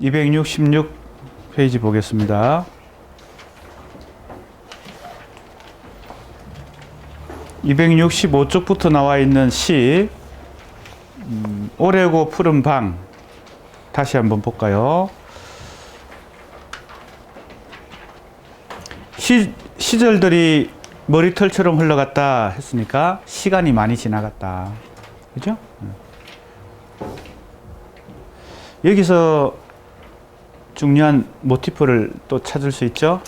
266페이지 보겠습니다. 265쪽부터 나와 있는 시, 오래고 푸른 방, 다시 한번 볼까요? 시절들이 머리털처럼 흘러갔다 했으니까 시간이 많이 지나갔다. 그죠? 여기서 중요한 모티프를 또 찾을 수 있죠.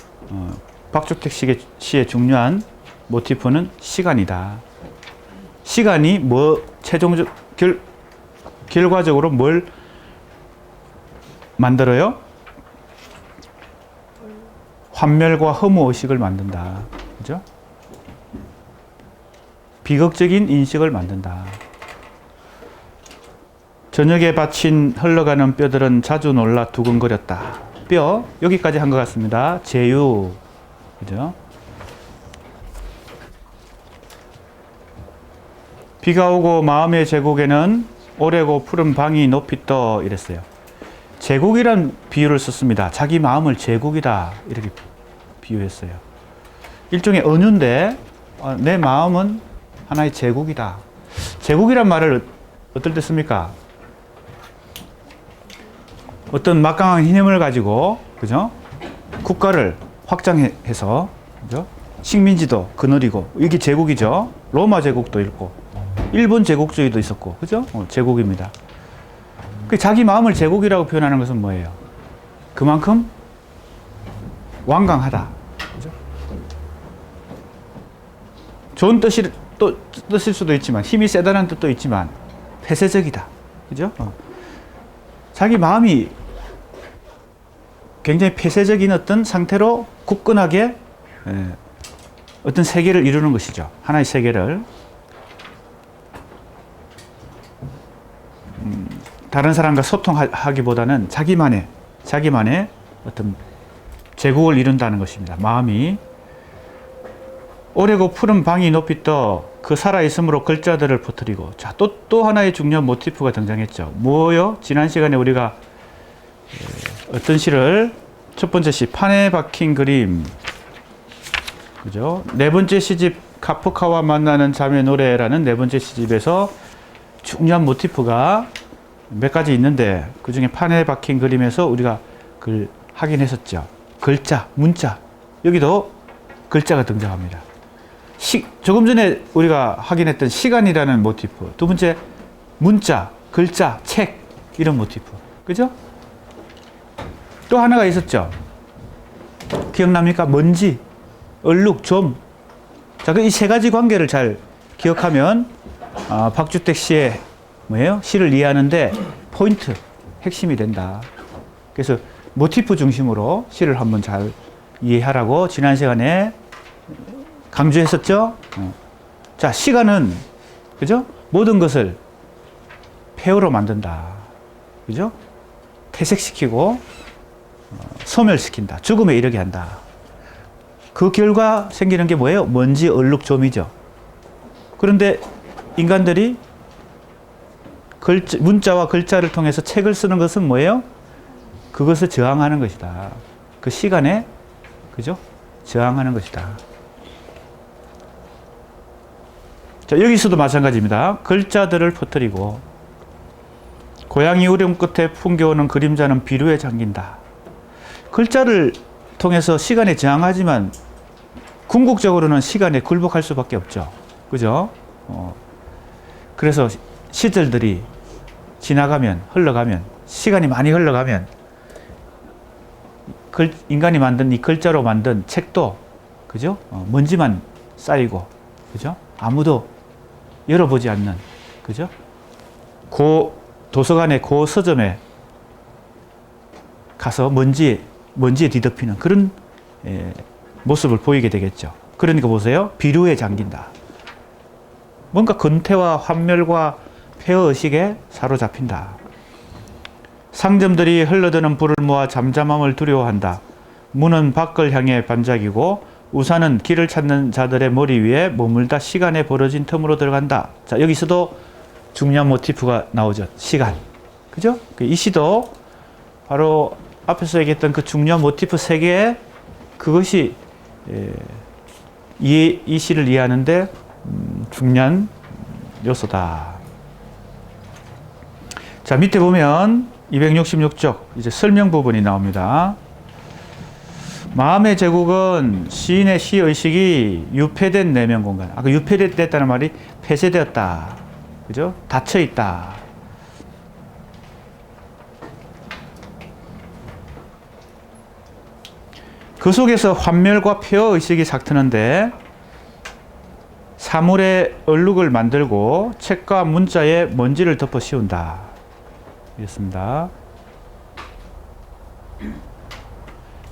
박주택 시의 중요한 모티프는 시간이다. 시간이 최종적 결과적으로 뭘 만들어요? 환멸과 허무 의식을 만든다. 그죠? 비극적인 인식을 만든다. 저녁에 받친 흘러가는 뼈들은 자주 놀라 두근거렸다. 뼈, 여기까지 한 것 같습니다. 제유. 그죠? 비가 오고 마음의 제국에는 오래고 푸른 방이 높이 떠 이랬어요. 제국이란 비유를 썼습니다. 자기 마음을 제국이다 이렇게 비유했어요. 일종의 은유인데 내 마음은 하나의 제국이다. 제국이란 말을 어떨 때 씁니까? 어떤 막강한 힘을 가지고 그죠? 국가를 확장해서 그죠? 식민지도 거느리고 이게 제국이죠. 로마 제국도 있고 일본 제국주의도 있었고 그죠? 제국입니다. 자기 마음을 제국이라고 표현하는 것은 뭐예요? 그만큼 완강하다. 그죠? 좋은 뜻일 수도 있지만 힘이 세다는 뜻도 있지만 폐쇄적이다. 그죠? 자기 마음이 굉장히 폐쇄적인 어떤 상태로 굳건하게 어떤 세계를 이루는 것이죠. 하나의 세계를. 다른 사람과 소통하기보다는 자기만의 어떤 제국을 이룬다는 것입니다. 마음이. 오래고 푸른 방이 높이 떠 그 살아있음으로 글자들을 퍼뜨리고. 자, 또 하나의 중요한 모티프가 등장했죠. 뭐요? 지난 시간에 우리가 어떤 시를, 첫 번째 시, 판에 박힌 그림. 그죠? 네 번째 시집, 카프카와 만나는 잠의 노래라는 네 번째 시집에서 중요한 모티프가 몇 가지 있는데, 그 중에 판에 박힌 그림에서 우리가 그걸 확인했었죠. 글자, 문자. 여기도 글자가 등장합니다. 조금 전에 우리가 확인했던 시간이라는 모티프. 두 번째, 문자, 글자, 책. 이런 모티프. 그죠? 또 하나가 있었죠. 기억납니까? 먼지, 얼룩, 좀. 자, 이 세 가지 관계를 잘 기억하면, 박주택 시의 뭐예요? 시를 이해하는데 포인트, 핵심이 된다. 그래서 모티프 중심으로 시를 한번 잘 이해하라고 지난 시간에 강조했었죠. 자, 시간은 그죠? 모든 것을 폐허로 만든다. 그죠? 퇴색시키고 소멸시킨다. 죽음에 이르게 한다. 그 결과 생기는 게 뭐예요? 먼지, 얼룩, 좀이죠. 그런데 인간들이 문자와 글자를 통해서 책을 쓰는 것은 뭐예요? 그것을 저항하는 것이다. 그 시간에, 그죠? 저항하는 것이다. 자, 여기서도 마찬가지입니다. 글자들을 퍼뜨리고, 고양이 우림 끝에 풍겨오는 그림자는 비루에 잠긴다. 글자를 통해서 시간에 저항하지만, 궁극적으로는 시간에 굴복할 수밖에 없죠. 그죠? 그래서 시절들이 지나가면, 흘러가면, 시간이 많이 흘러가면, 인간이 만든 이 글자로 만든 책도, 그죠? 먼지만 쌓이고, 그죠? 아무도 열어보지 않는, 그죠? 도서관의 서점에 가서 먼지에 뒤덮이는 그런 모습을 보이게 되겠죠. 그러니까 보세요. 비루에 잠긴다. 뭔가 근태와 환멸과 폐허의식에 사로잡힌다. 상점들이 흘러드는 불을 모아 잠잠함을 두려워한다. 문은 밖을 향해 반짝이고 우산은 길을 찾는 자들의 머리 위에 머물다 시간에 벌어진 틈으로 들어간다. 자, 여기서도 중요한 모티프가 나오죠. 시간. 그죠? 이 시도 바로 앞에서 얘기했던 그 중요한 모티프 세 개, 그것이 이 시를 이해하는데 중요한 요소다. 자, 밑에 보면 266쪽 이제 설명 부분이 나옵니다. 마음의 제국은 시인의 시의식이 유폐된 내면 공간. 아까 유폐됐다는 말이 폐쇄되었다. 그죠? 닫혀 있다. 그 속에서 환멸과 폐허 의식이 삭트는데 사물의 얼룩을 만들고 책과 문자에 먼지를 덮어 씌운다. 이렇습니다.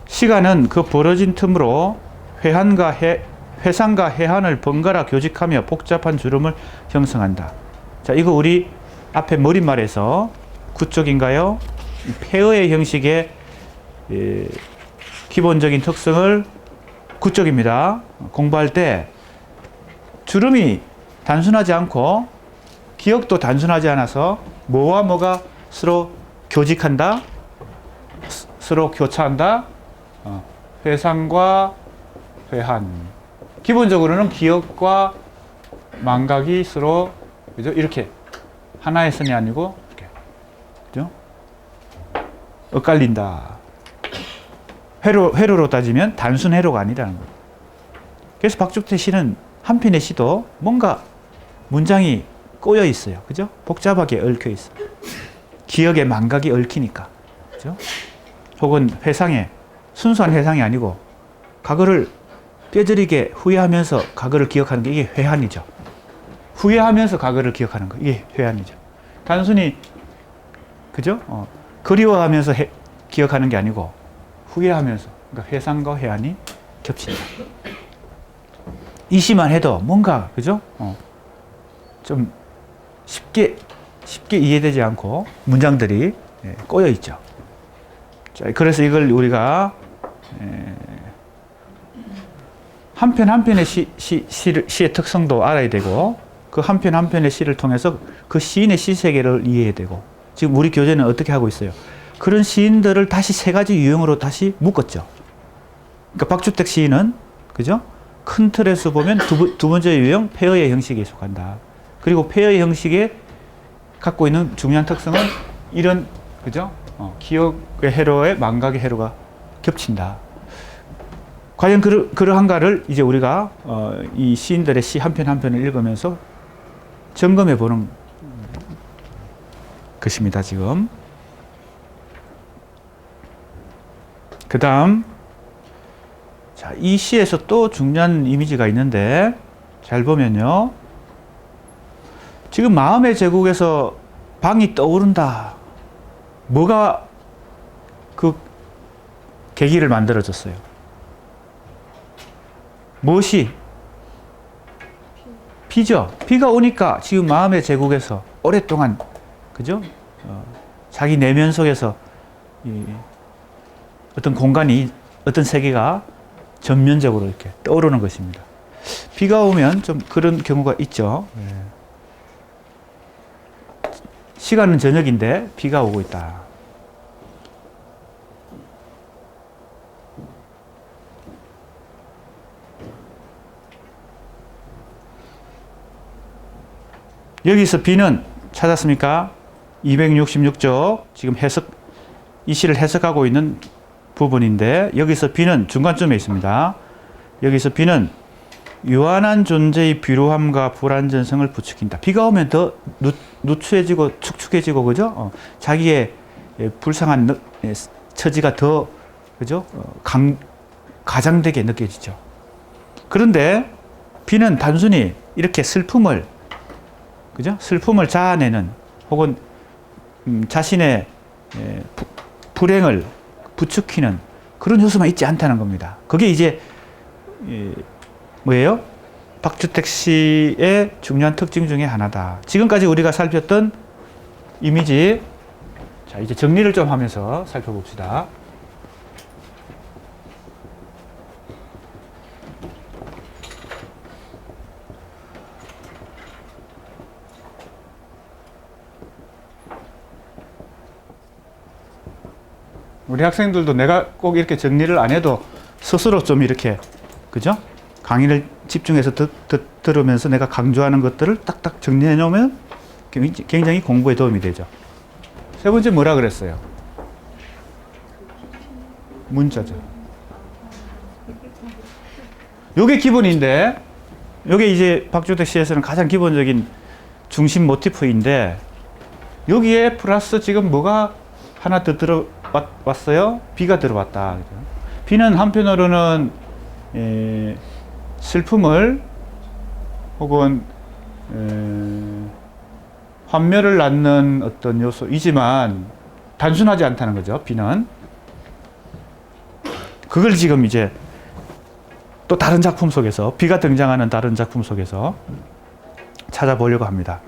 시간은 그 벌어진 틈으로 회상과 해한을 번갈아 교직하며 복잡한 주름을 형성한다. 자, 이거 우리 앞에 머릿말에서 구쪽인가요? 폐허의 형식의 기본적인 특성을 구쪽입니다. 공부할 때 주름이 단순하지 않고 기억도 단순하지 않아서 뭐와 뭐가 서로 교직한다, 서로 교차한다, 회상과 회한. 기본적으로는 기억과 망각이 서로 그죠? 이렇게 하나의 선이 아니고 이렇게 그죠? 엇갈린다. 회로로 따지면 단순 회로가 아니라는 거예요. 그래서 박죽태 시는 한 편의 시도 뭔가 문장이 꼬여 있어요. 그죠? 복잡하게 얽혀 있어요. 기억에 망각이 얽히니까. 그죠? 혹은 회상에, 순수한 회상이 아니고 과거를 뼈저리게 후회하면서 과거를 기억하는 게 이게 회한이죠. 후회하면서 과거를 기억하는 거 이게 회한이죠. 단순히 그죠? 그리워하면서 기억하는 게 아니고 후회하면서, 그러니까 회상과 회한이 겹친다. 이 시만 해도 뭔가 그죠? 좀 쉽게 이해되지 않고 문장들이 꼬여 있죠. 자, 그래서 이걸 우리가 한 편 한 편의 시의 특성도 알아야 되고 그 한 편 한 편의 시를 통해서 그 시인의 시 세계를 이해해야 되고, 지금 우리 교재는 어떻게 하고 있어요? 그런 시인들을 다시 세 가지 유형으로 다시 묶었죠. 그러니까 박주택 시인은 그죠? 큰 틀에서 보면 두 번째 유형 폐허의 형식에 속한다. 그리고 폐허의 형식에 갖고 있는 중요한 특성은 이런 그죠? 기억의 회로에 망각의 회로가 겹친다. 과연 그러한가를 이제 우리가 이 시인들의 시 한 편 한 편을 읽으면서 점검해 보는 것입니다. 지금. 그 다음, 자, 이 시에서 또 중요한 이미지가 있는데, 잘 보면요. 지금 마음의 제국에서 방이 떠오른다. 뭐가 그 계기를 만들어줬어요? 무엇이? 비죠. 비가 오니까 지금 마음의 제국에서 오랫동안, 그죠? 자기 내면 속에서 어떤 공간이, 어떤 세계가 전면적으로 이렇게 떠오르는 것입니다. 비가 오면 좀 그런 경우가 있죠. 시간은 저녁인데 비가 오고 있다. 여기서 비는 찾았습니까? 266쪽 지금 이 시를 해석하고 있는 부분인데, 여기서 비는 중간쯤에 있습니다. 여기서 비는 유한한 존재의 비루함과 불안전성을 부추긴다. 비가 오면 더 누추해지고 축축해지고 그죠? 자기의 불쌍한 처지가 더 그죠? 가장되게 느껴지죠. 그런데 비는 단순히 이렇게 슬픔을 그죠? 슬픔을 자아내는 혹은 자신의 불행을 부추기는 그런 요소만 있지 않다는 겁니다. 그게 이제 뭐예요? 박주택 씨의 중요한 특징 중에 하나다. 지금까지 우리가 살폈던 이미지, 자, 이제 정리를 좀 하면서 살펴봅시다. 우리 학생들도 내가 꼭 이렇게 정리를 안 해도 스스로 좀 이렇게, 그죠? 강의를 집중해서 들으면서 내가 강조하는 것들을 딱딱 정리해 놓으면 굉장히 공부에 도움이 되죠. 세 번째 뭐라 그랬어요? 문자죠. 요게 기본인데, 요게 이제 박주택 시에서는 가장 기본적인 중심 모티프인데, 여기에 플러스 지금 뭐가 하나 더 들어왔어요? 비가 들어왔다. 비는 한편으로는 슬픔을 혹은 환멸을 낳는 어떤 요소이지만 단순하지 않다는 거죠. 비는. 그걸 지금 이제 또 다른 작품 속에서, 비가 등장하는 다른 작품 속에서 찾아보려고 합니다.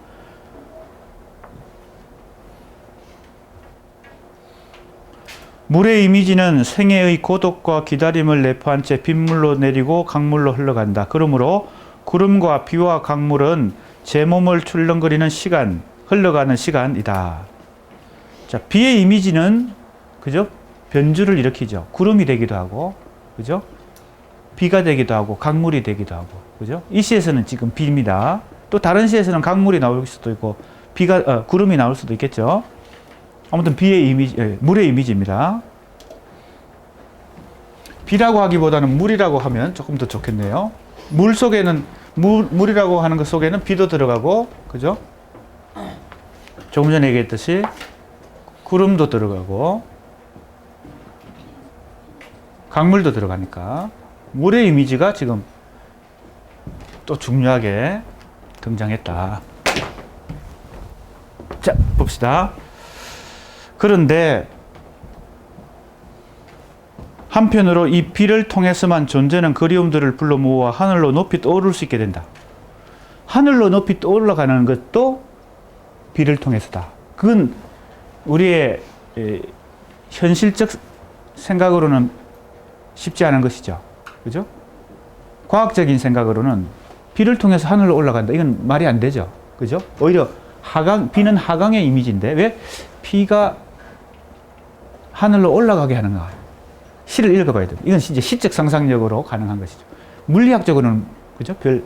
물의 이미지는 생애의 고독과 기다림을 내포한 채 빗물로 내리고 강물로 흘러간다. 그러므로 구름과 비와 강물은 제 몸을 출렁거리는 시간, 흘러가는 시간이다. 자, 비의 이미지는, 그죠? 변주를 일으키죠. 구름이 되기도 하고, 그죠? 비가 되기도 하고, 강물이 되기도 하고, 그죠? 이 시에서는 지금 비입니다. 또 다른 시에서는 강물이 나올 수도 있고, 구름이 나올 수도 있겠죠. 아무튼 비의 이미지, 물의 이미지입니다. 비라고 하기보다는 물이라고 하면 조금 더 좋겠네요. 물 속에는, 물이라고 하는 것 속에는 비도 들어가고, 그죠? 조금 전에 얘기했듯이 구름도 들어가고 강물도 들어가니까 물의 이미지가 지금 또 중요하게 등장했다. 자, 봅시다. 그런데 한편으로 이 비를 통해서만 존재는 그리움들을 불러 모아 하늘로 높이 떠오를 수 있게 된다. 하늘로 높이 떠올라가는 것도 비를 통해서다. 그건 우리의 현실적 생각으로는 쉽지 않은 것이죠. 그죠? 과학적인 생각으로는 비를 통해서 하늘로 올라간다. 이건 말이 안 되죠. 그죠? 오히려 비는 하강의 이미지인데 왜 비가 하늘로 올라가게 하는가? 시를 읽어봐야 돼요. 이건 이제 시적 상상력으로 가능한 것이죠. 물리학적으로는, 그죠? 별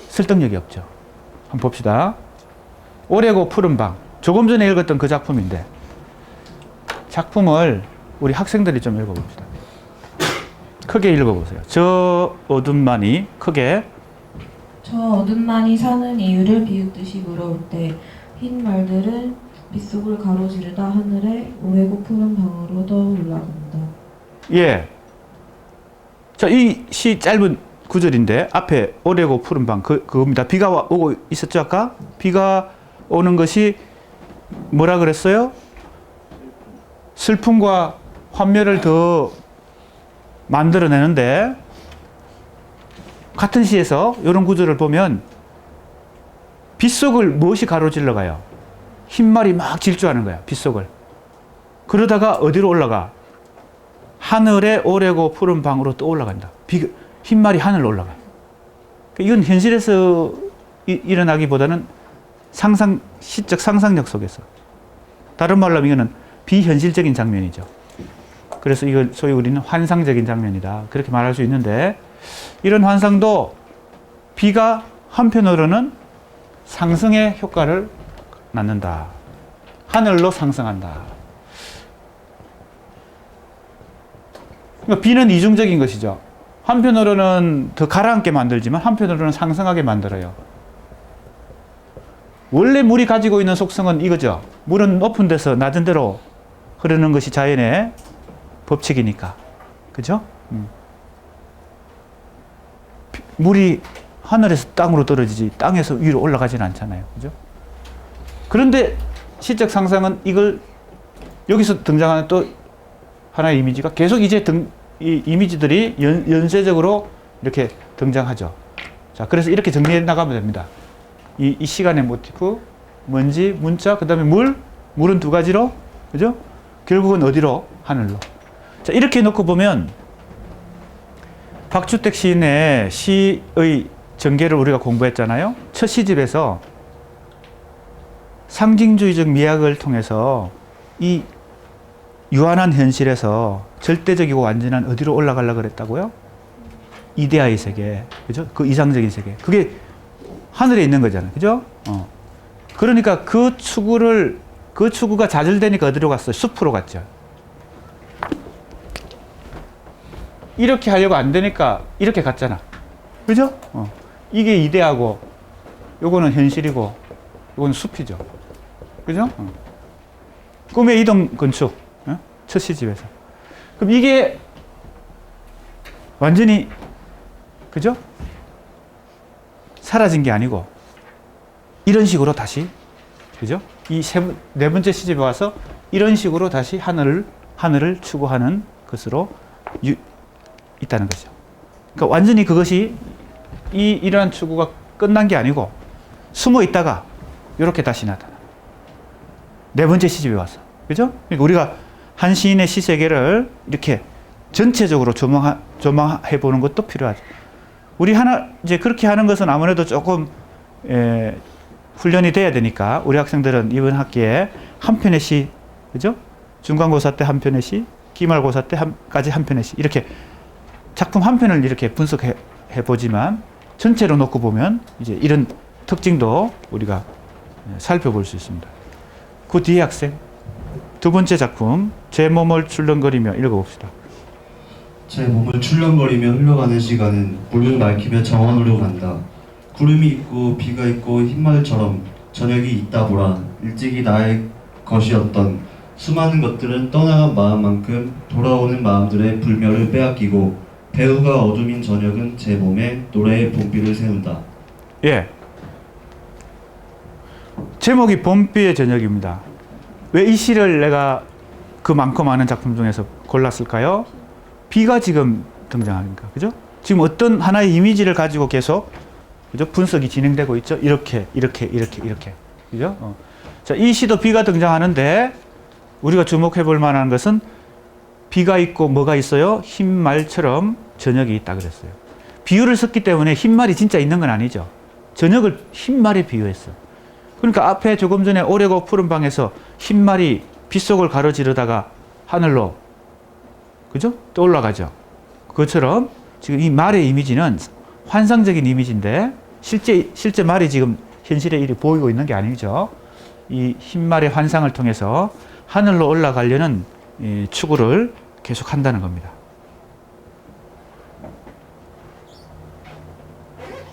설득력이 없죠. 한번 봅시다. 오래고 푸른 방. 조금 전에 읽었던 그 작품인데, 작품을 우리 학생들이 좀 읽어봅시다. 크게 읽어보세요. 저 어둠만이, 크게. 저 어둠만이 사는 이유를 비웃듯이 물어올 때 흰 말들은 빗속을 가로지르다 하늘에 오래고 푸른 방으로 떠올라간다. 예. 자, 이 시 짧은 구절인데 앞에 오래고 푸른 방, 그겁니다. 비가 오고 있었죠, 아까? 비가 오는 것이 뭐라 그랬어요? 슬픔과 환멸을 더 만들어내는데, 같은 시에서 이런 구절을 보면 빗속을 무엇이 가로질러 가요? 흰말이 막 질주하는 거야, 빗속을. 그러다가 어디로 올라가? 하늘에 오래고 푸른 방으로 또 올라간다. 흰말이 하늘로 올라가. 이건 현실에서 일어나기보다는 시적 상상력 속에서. 다른 말로 하면 이거는 비현실적인 장면이죠. 그래서 이걸 소위 우리는 환상적인 장면이다. 그렇게 말할 수 있는데, 이런 환상도 비가 한편으로는 상승의 효과를 낳는다. 하늘로 상승한다. 그러니까 비는 이중적인 것이죠. 한편으로는 더 가라앉게 만들지만 한편으로는 상승하게 만들어요. 원래 물이 가지고 있는 속성은 이거죠. 물은 높은 데서 낮은 데로 흐르는 것이 자연의 법칙이니까. 그죠? 물이 하늘에서 땅으로 떨어지지 땅에서 위로 올라가지는 않잖아요. 그죠? 그런데 시적 상상은 이걸 여기서 등장하는 또 하나의 이미지가 계속 이제 이 이미지들이 연쇄적으로 이렇게 등장하죠. 자, 그래서 이렇게 정리해 나가면 됩니다. 이 시간의 모티프, 먼지, 문자, 그 다음에 물은 두 가지로, 그죠? 결국은 어디로? 하늘로. 자, 이렇게 놓고 보면 박주택 시인의 시의 전개를 우리가 공부했잖아요. 첫 시집에서 상징주의적 미학을 통해서 이 유한한 현실에서 절대적이고 완전한 어디로 올라가려고 그랬다고요? 이데아의 세계, 그죠? 그 이상적인 세계. 그게 하늘에 있는 거잖아요, 그죠? 그러니까 그 추구가 좌절되니까 어디로 갔어요? 숲으로 갔죠. 이렇게 하려고 안 되니까 이렇게 갔잖아, 그죠? 이게 이데아고, 요거는 현실이고, 요거는 숲이죠, 그죠? 꿈의 이동 건축, 첫 시집에서. 그럼 이게 완전히, 그죠? 사라진 게 아니고, 이런 식으로 다시, 그죠? 이 네 번째 시집에 와서 이런 식으로 다시 하늘을 추구하는 것으로 있다는 거죠. 그러니까 완전히 그것이 이러한 추구가 끝난 게 아니고, 숨어 있다가 이렇게 다시 나타나. 네 번째 시집에 와서. 그죠? 그러니까 우리가 한 시인의 시세계를 이렇게 전체적으로 조망해 보는 것도 필요하죠. 우리 이제 그렇게 하는 것은 아무래도 조금, 훈련이 돼야 되니까, 우리 학생들은 이번 학기에 한 편의 시, 그죠? 중간고사 때 한 편의 시, 기말고사 때까지 한 편의 시, 이렇게 작품 한 편을 이렇게 분석해 보지만, 전체로 놓고 보면 이제 이런 특징도 우리가 살펴볼 수 있습니다. 그 뒤에 학생, 두 번째 작품, 제 몸을 출렁거리며 읽어봅시다. 제 몸을 출렁거리며 흘러가는 시간은 물을 맑히며 정원으로 간다. 구름이 있고 비가 있고 흰말처럼 저녁이 있다 보라. 일찍이 나의 것이었던 수많은 것들은 떠나간 마음만큼 돌아오는 마음들의 불멸을 빼앗기고 배후가 어둠인 저녁은 제 몸에 노래의 봄비를 세운다. 예. 제목이 봄비의 저녁입니다. 왜 이 시를 내가 그 많고 많은 작품 중에서 골랐을까요? 비가 지금 등장하니까, 그죠? 지금 어떤 하나의 이미지를 가지고 계속, 그죠? 분석이 진행되고 있죠? 이렇게. 그죠? 자, 이 시도 비가 등장하는데, 우리가 주목해 볼 만한 것은 비가 있고 뭐가 있어요? 흰말처럼 저녁이 있다 그랬어요. 비유를 썼기 때문에 흰말이 진짜 있는 건 아니죠. 저녁을 흰말에 비유했어. 그러니까 앞에 조금 전에 오래고 푸른 방에서 흰말이 빗속을 가로지르다가 하늘로, 그죠? 또 올라가죠. 그것처럼 지금 이 말의 이미지는 환상적인 이미지인데 실제 말이 지금 현실에 이리 보이고 있는 게 아니죠. 이 흰말의 환상을 통해서 하늘로 올라가려는 추구를 계속 한다는 겁니다.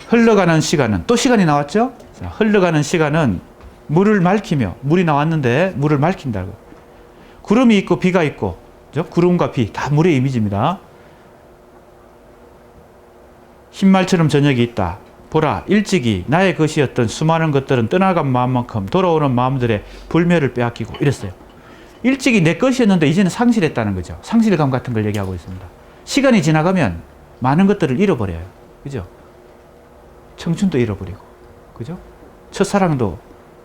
흘러가는 시간은, 또 시간이 나왔죠? 자, 흘러가는 시간은 물을 맑히며, 물이 나왔는데 물을 맑힌다고. 구름이 있고 비가 있고, 그죠? 구름과 비, 다 물의 이미지입니다. 흰말처럼 저녁이 있다. 보라, 일찍이 나의 것이었던 수많은 것들은 떠나간 마음만큼 돌아오는 마음들의 불멸을 빼앗기고, 이랬어요. 일찍이 내 것이었는데 이제는 상실했다는 거죠. 상실감 같은 걸 얘기하고 있습니다. 시간이 지나가면 많은 것들을 잃어버려요. 그죠? 청춘도 잃어버리고, 그죠? 첫사랑도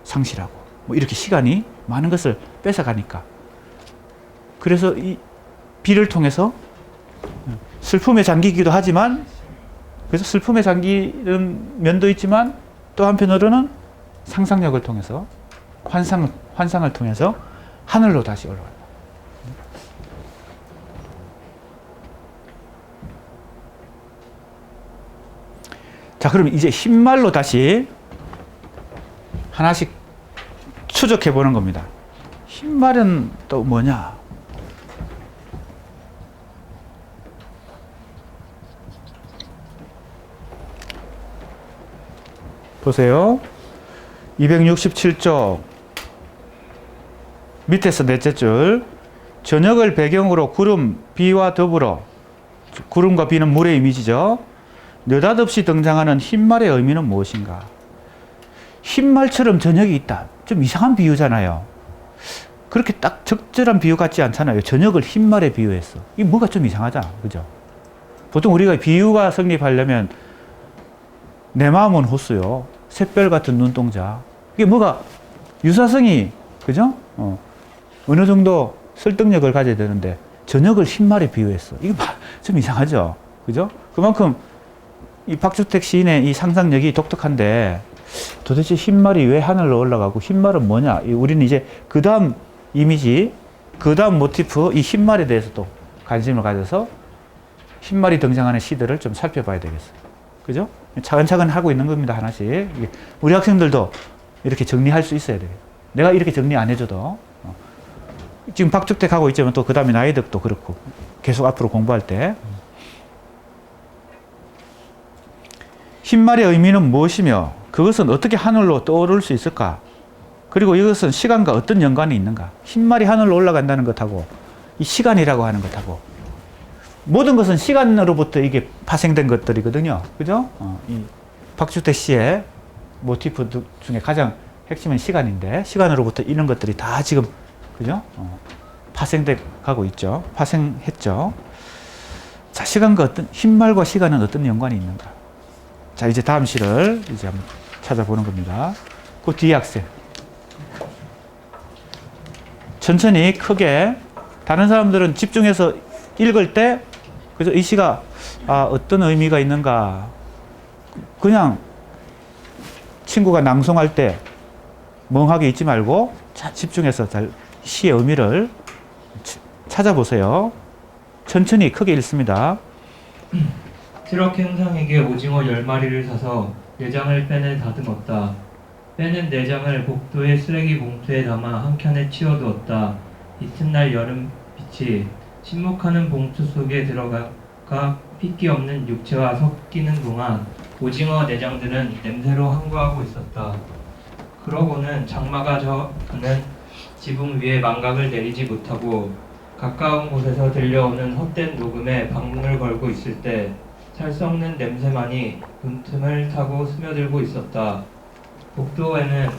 상실하고, 뭐 이렇게 시간이 많은 것을 뺏어가니까. 그래서 이 비를 통해서 슬픔에 잠기기도 하지만, 그래서 슬픔에 잠기는 면도 있지만, 또 한편으로는 상상력을 통해서, 환상을 통해서 하늘로 다시 올라간다. 자, 그럼 이제 흰말로 다시 하나씩 추적해 보는 겁니다. 흰말은 또 뭐냐? 보세요. 267쪽 밑에서 넷째 줄, 저녁을 배경으로 구름, 비와 더불어, 구름과 비는 물의 이미지죠. 느닷없이 등장하는 흰말의 의미는 무엇인가? 흰말처럼 저녁이 있다. 좀 이상한 비유잖아요. 그렇게 딱 적절한 비유 같지 않잖아요. 저녁을 흰말에 비유했어. 이게 뭐가 좀 이상하잖아. 그죠? 보통 우리가 비유가 성립하려면 내 마음은 호수요. 샛별 같은 눈동자. 이게 뭐가 유사성이, 그죠? 어느 정도 설득력을 가져야 되는데 저녁을 흰말에 비유했어. 이게 좀 이상하죠? 그죠? 그만큼 이 박주택 시인의 이 상상력이 독특한데 도대체 흰말이 왜 하늘로 올라가고 흰말은 뭐냐? 우리는 이제 그 다음 이미지, 그 다음 모티프 이 흰말에 대해서도 관심을 가져서 흰말이 등장하는 시들을 좀 살펴봐야 되겠어요. 그죠? 차근차근 하고 있는 겁니다. 하나씩. 우리 학생들도 이렇게 정리할 수 있어야 돼요. 내가 이렇게 정리 안 해줘도. 지금 박죽택 하고 있지만 또 그 다음에 나이득도 그렇고 계속 앞으로 공부할 때 흰말의 의미는 무엇이며 그것은 어떻게 하늘로 떠오를 수 있을까? 그리고 이것은 시간과 어떤 연관이 있는가? 흰말이 하늘로 올라간다는 것하고 이 시간이라고 하는 것하고 모든 것은 시간으로부터 이게 파생된 것들이거든요. 그죠? 이 박주택 씨의 모티프 중에 가장 핵심은 시간인데 시간으로부터 이런 것들이 다 지금 그죠? 파생돼 가고 있죠. 파생했죠. 자, 시간과 흰말과 시간은 어떤 연관이 있는가? 자, 이제 다음 시를 이제 한번 찾아보는 겁니다. 그 뒤에 학생. 천천히 크게 다른 사람들은 집중해서 읽을 때 그죠? 이 시가 어떤 의미가 있는가? 그냥 친구가 낭송할 때 멍하게 있지 말고 집중해서 잘 시의 의미를 찾아보세요. 천천히 크게 읽습니다. 트럭 행상에게 오징어 10마리를 사서 내장을 펜에 다듬었다. 빼는 내장을 복도의 쓰레기 봉투에 담아 한 켠에 치워두었다. 이튿날 여름빛이 침묵하는 봉투 속에 들어가 핏기 없는 육체와 섞이는 동안 오징어 내장들은 냄새로 항구하고 있었다. 그러고는 장마가 저는 지붕 위에 망각을 내리지 못하고 가까운 곳에서 들려오는 헛된 녹음에 방문을 걸고 있을 때 살 썩는 냄새만이 문틈을 타고 스며들고 있었다. 복도에는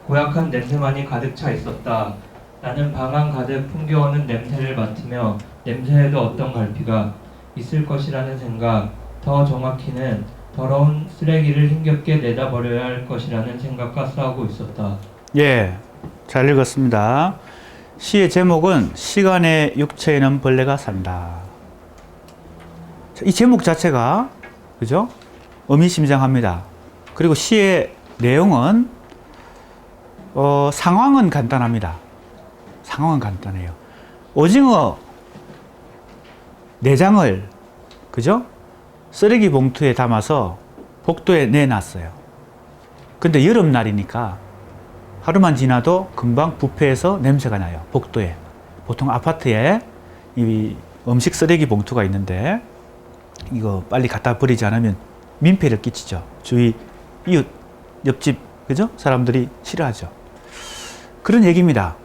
고약한 냄새만이 가득 차 있었다. 나는 방 안 가득 풍겨오는 냄새를 맡으며 냄새에도 어떤 갈피가 있을 것이라는 생각, 더 정확히는 더러운 쓰레기를 힘겹게 내다버려야 할 것이라는 생각과 싸우고 있었다. 예, 잘 읽었습니다. 시의 제목은 시간의 육체에는 벌레가 산다. 이 제목 자체가 그죠? 의미심장합니다. 그리고 시의 내용은 상황은 간단합니다. 상황은 간단해요. 오징어 내장을 그죠? 쓰레기 봉투에 담아서 복도에 내놨어요. 근데 여름날이니까 하루만 지나도 금방 부패해서 냄새가 나요. 복도에. 보통 아파트에 이 음식 쓰레기 봉투가 있는데 이거 빨리 갖다 버리지 않으면 민폐를 끼치죠. 주위 이웃 옆집 그죠? 사람들이 싫어하죠. 그런 얘기입니다.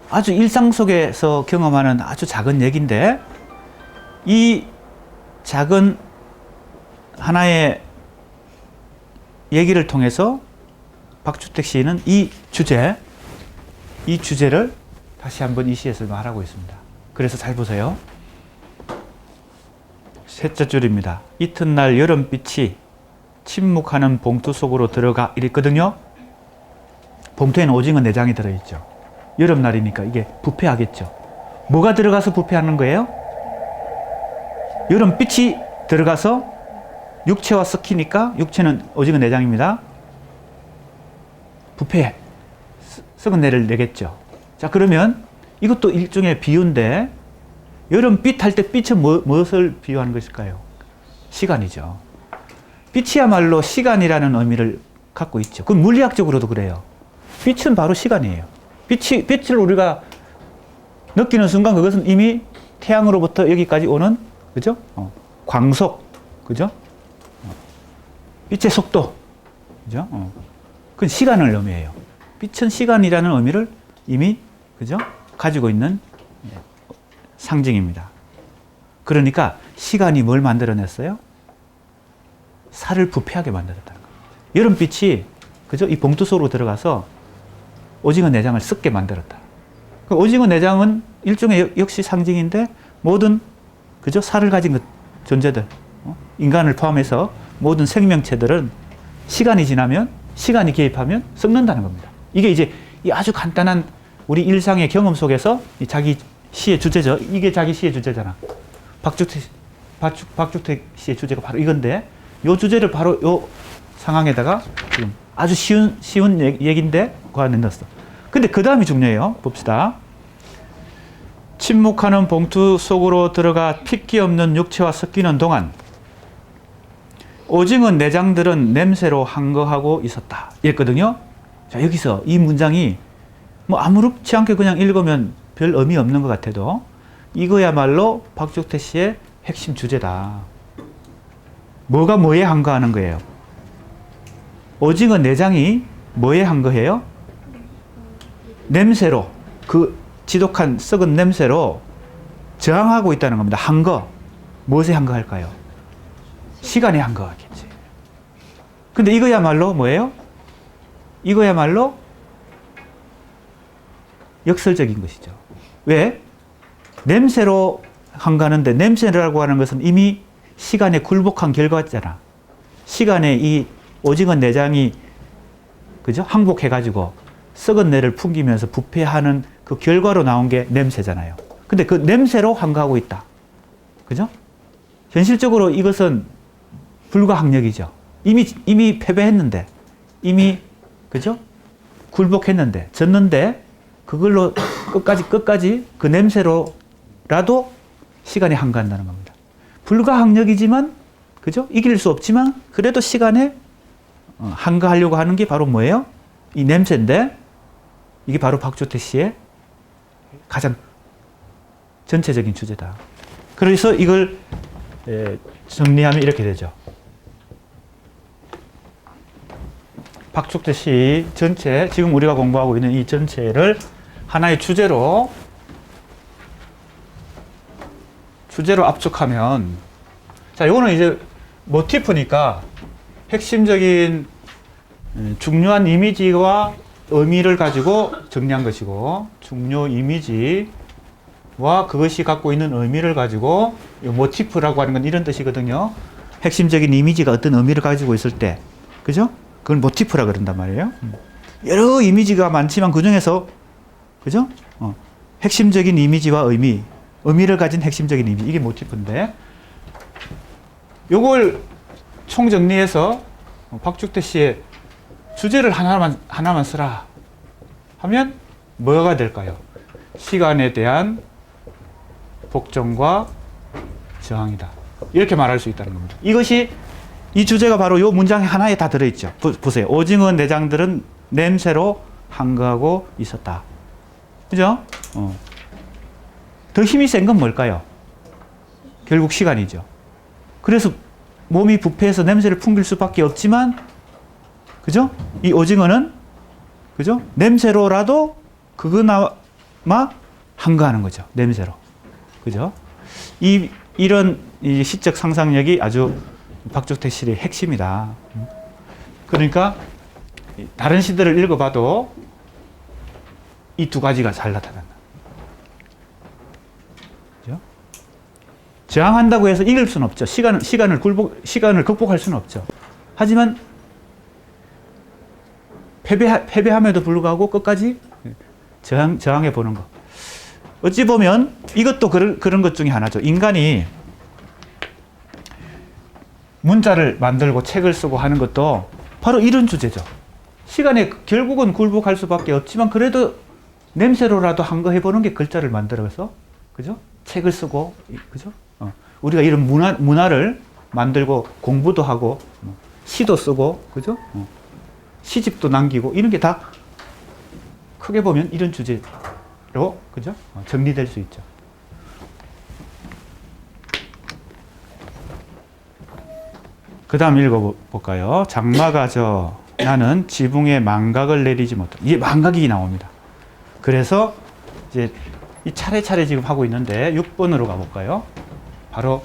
아주 일상 속에서 경험하는 아주 작은 얘기인데 이 작은 하나의 얘기를 통해서 박주택 시인은 이 주제를 다시 한번 이 시에서 말하고 있습니다. 그래서 잘 보세요. 셋째 줄입니다. 이튿날 여름빛이 침묵하는 봉투 속으로 들어가 이랬거든요. 봉투에는 오징어 내장이 들어있죠. 여름날이니까 이게 부패하겠죠. 뭐가 들어가서 부패하는 거예요? 여름빛이 들어가서 육체와 섞이니까 육체는 오징어 내장입니다. 부패, 썩은 내를 내겠죠. 자, 그러면 이것도 일종의 비유인데 여름빛 할 때 빛은 무엇을 비유하는 것일까요? 시간이죠. 빛이야말로 시간이라는 의미를 갖고 있죠. 그건 물리학적으로도 그래요. 빛은 바로 시간이에요. 빛을 우리가 느끼는 순간 그것은 이미 태양으로부터 여기까지 오는 그죠? 광속, 그죠? 빛의 속도, 그죠? 그건 시간을 의미해요. 빛은 시간이라는 의미를 이미 그죠? 가지고 있는 상징입니다. 그러니까 시간이 뭘 만들어냈어요? 살을 부패하게 만들었다는 거예요. 여름빛이 그죠? 이 봉투 속으로 들어가서 오징어 내장을 썩게 만들었다. 그 오징어 내장은 일종의 역시 상징인데 모든 그죠? 살을 가진 존재들, 인간을 포함해서 모든 생명체들은 시간이 지나면 시간이 개입하면 썩는다는 겁니다. 이게 이제 이 아주 간단한 우리 일상의 경험 속에서 자기 시의 주제죠. 이게 자기 시의 주제잖아. 박주택 시의 주제가 바로 이건데 이 주제를 바로 이 상황에다가 지금 아주 쉬운 얘기인데 그 안에 넣었어. 근데 그 다음이 중요해요. 봅시다. 침묵하는 봉투 속으로 들어가 핏기 없는 육체와 섞이는 동안 오징어 내장들은 냄새로 한거하고 있었다. 이랬거든요. 자, 여기서 이 문장이 뭐 아무렇지 않게 그냥 읽으면 별 의미 없는 것 같아도 이거야말로 박죽태 씨의 핵심 주제다. 뭐가 뭐에 한거하는 거예요? 오징어 내장이 뭐에 한거해요? 냄새로, 그 지독한 썩은 냄새로 저항하고 있다는 겁니다. 한거. 무엇에 한거할까요? 시간에 한거하겠지. 근데 이거야말로 뭐예요? 이거야말로 역설적인 것이죠. 왜? 냄새로 한가하는데 냄새라고 하는 것은 이미 시간에 굴복한 결과잖아. 시간에 이 오징어 내장이 그죠? 항복해가지고 썩은 내를 풍기면서 부패하는 그 결과로 나온 게 냄새잖아요. 근데 그 냄새로 한가하고 있다. 그죠? 현실적으로 이것은 불가항력이죠. 이미 패배했는데, 이미 그죠? 굴복했는데, 졌는데 그걸로 끝까지 그 냄새로라도 시간에 한가한다는 겁니다. 불가항력이지만, 그죠? 이길 수 없지만 그래도 시간에 한가하려고 하는 게 바로 뭐예요? 이 냄새인데 이게 바로 박주태 씨의 가장 전체적인 주제다. 그래서 이걸 정리하면 이렇게 되죠. 박죽태 씨 전체, 지금 우리가 공부하고 있는 이 전체를 하나의 주제로 압축하면, 자, 이거는 이제 모티프니까 핵심적인 중요한 이미지와 의미를 가지고 정리한 것이고, 중요 이미지와 그것이 갖고 있는 의미를 가지고, 모티프라고 하는 건 이런 뜻이거든요. 핵심적인 이미지가 어떤 의미를 가지고 있을 때, 그죠? 그걸 모티프라 그런단 말이에요. 여러 이미지가 많지만 그 중에서, 그죠? 핵심적인 이미지와 의미를 가진 핵심적인 이미지, 이게 모티프인데, 요걸 총정리해서 박죽태 씨의 주제를 하나만 쓰라 하면 뭐가 될까요? 시간에 대한 복종과 저항이다. 이렇게 말할 수 있다는 겁니다. 이 주제가 바로 이 문장 하나에 다 들어있죠. 보세요. 오징어 내장들은 냄새로 한가하고 있었다. 그죠? 더 힘이 센 건 뭘까요? 결국 시간이죠. 그래서 몸이 부패해서 냄새를 풍길 수밖에 없지만, 그죠? 이 오징어는, 그죠? 냄새로라도 그거나마 한가하는 거죠. 냄새로. 그죠? 이런 이 시적 상상력이 아주 박죽태 씨의 핵심이다. 그러니까 다른 시들을 읽어봐도 이 두 가지가 잘 나타난다. 그죠? 저항한다고 해서 이길 수는 없죠. 시간을 극복할 수는 없죠. 하지만 패배함에도 불구하고 끝까지 저항해 보는 것. 어찌 보면 이것도 그런 것 중에 하나죠. 인간이 문자를 만들고 책을 쓰고 하는 것도 바로 이런 주제죠. 시간에 결국은 굴복할 수밖에 없지만 그래도 냄새로라도 한거 해보는 게 글자를 만들어서, 그죠? 책을 쓰고, 그죠? 우리가 이런 문화를 만들고 공부도 하고 시도 쓰고, 그죠? 시집도 남기고 이런 게 다 크게 보면 이런 주제로, 그죠? 정리될 수 있죠. 그 다음 읽어볼까요? 장마가 져 나는 지붕에 망각을 내리지 못한다. 이게 망각이 나옵니다. 그래서 이제 이 차례차례 지금 하고 있는데 6번으로 가볼까요? 바로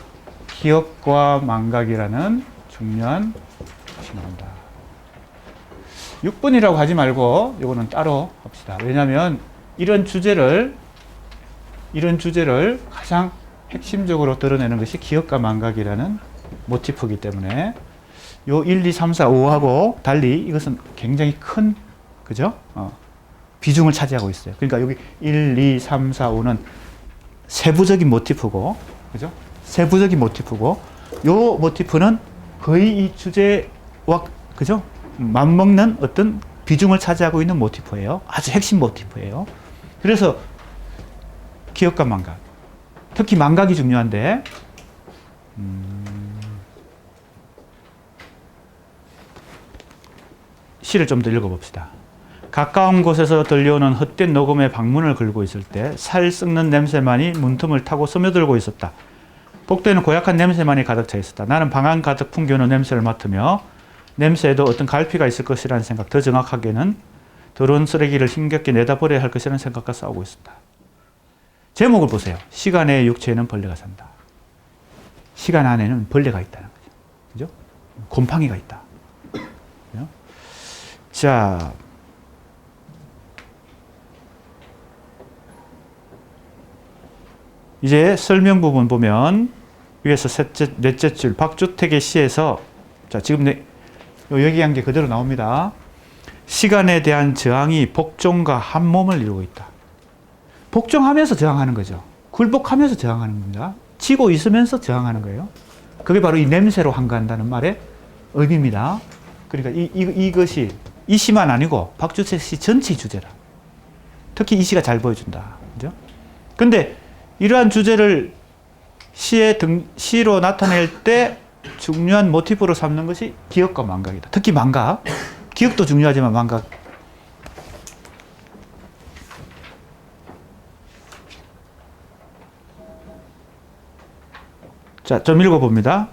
기억과 망각이라는 중요한 것이 나온다. 6번이라고 하지 말고 이거는 따로 합시다. 왜냐하면 이런 주제를 가장 핵심적으로 드러내는 것이 기억과 망각이라는 모티프이기 때문에 요 1, 2, 3, 4, 5하고 달리 이것은 굉장히 큰, 그죠? 비중을 차지하고 있어요. 그러니까 여기 1, 2, 3, 4, 5는 세부적인 모티프고, 그죠? 세부적인 모티프고, 요 모티프는 거의 이 주제와, 그죠? 맞먹는 어떤 비중을 차지하고 있는 모티프예요. 아주 핵심 모티프예요. 그래서 기억과 망각. 특히 망각이 중요한데 시를 좀 더 읽어봅시다. 가까운 곳에서 들려오는 헛된 녹음의 방문을 걸고 있을 때 살 썩는 냄새만이 문틈을 타고 스며들고 있었다. 복도에는 고약한 냄새만이 가득 차 있었다. 나는 방 안 가득 풍겨오는 냄새를 맡으며 냄새에도 어떤 갈피가 있을 것이라는 생각, 더 정확하게는 더러운 쓰레기를 힘겹게 내다버려야 할 것이라는 생각과 싸우고 있었다. 제목을 보세요. 시간의 육체에는 벌레가 산다. 시간 안에는 벌레가 있다는 거죠. 그죠? 곰팡이가 있다. 그죠? 자, 이제 설명 부분 보면 위에서 넷째 줄 박주택의 시에서 자 지금 얘기한 게 그대로 나옵니다. 시간에 대한 저항이 복종과 한 몸을 이루고 있다. 복종하면서 저항하는 거죠. 굴복하면서 저항하는 겁니다. 지고 있으면서 저항하는 거예요. 그게 바로 이 냄새로 한가한다는 말의 의미입니다. 그러니까 이것이 이 시만 아니고 박주택 시 전체의 주제라. 특히 이 시가 잘 보여준다. 그죠? 근데 이러한 주제를 시로 나타낼 때 중요한 모티프로 삼는 것이 기억과 망각이다. 특히 망각. 기억도 중요하지만 망각. 자, 좀 읽어봅니다.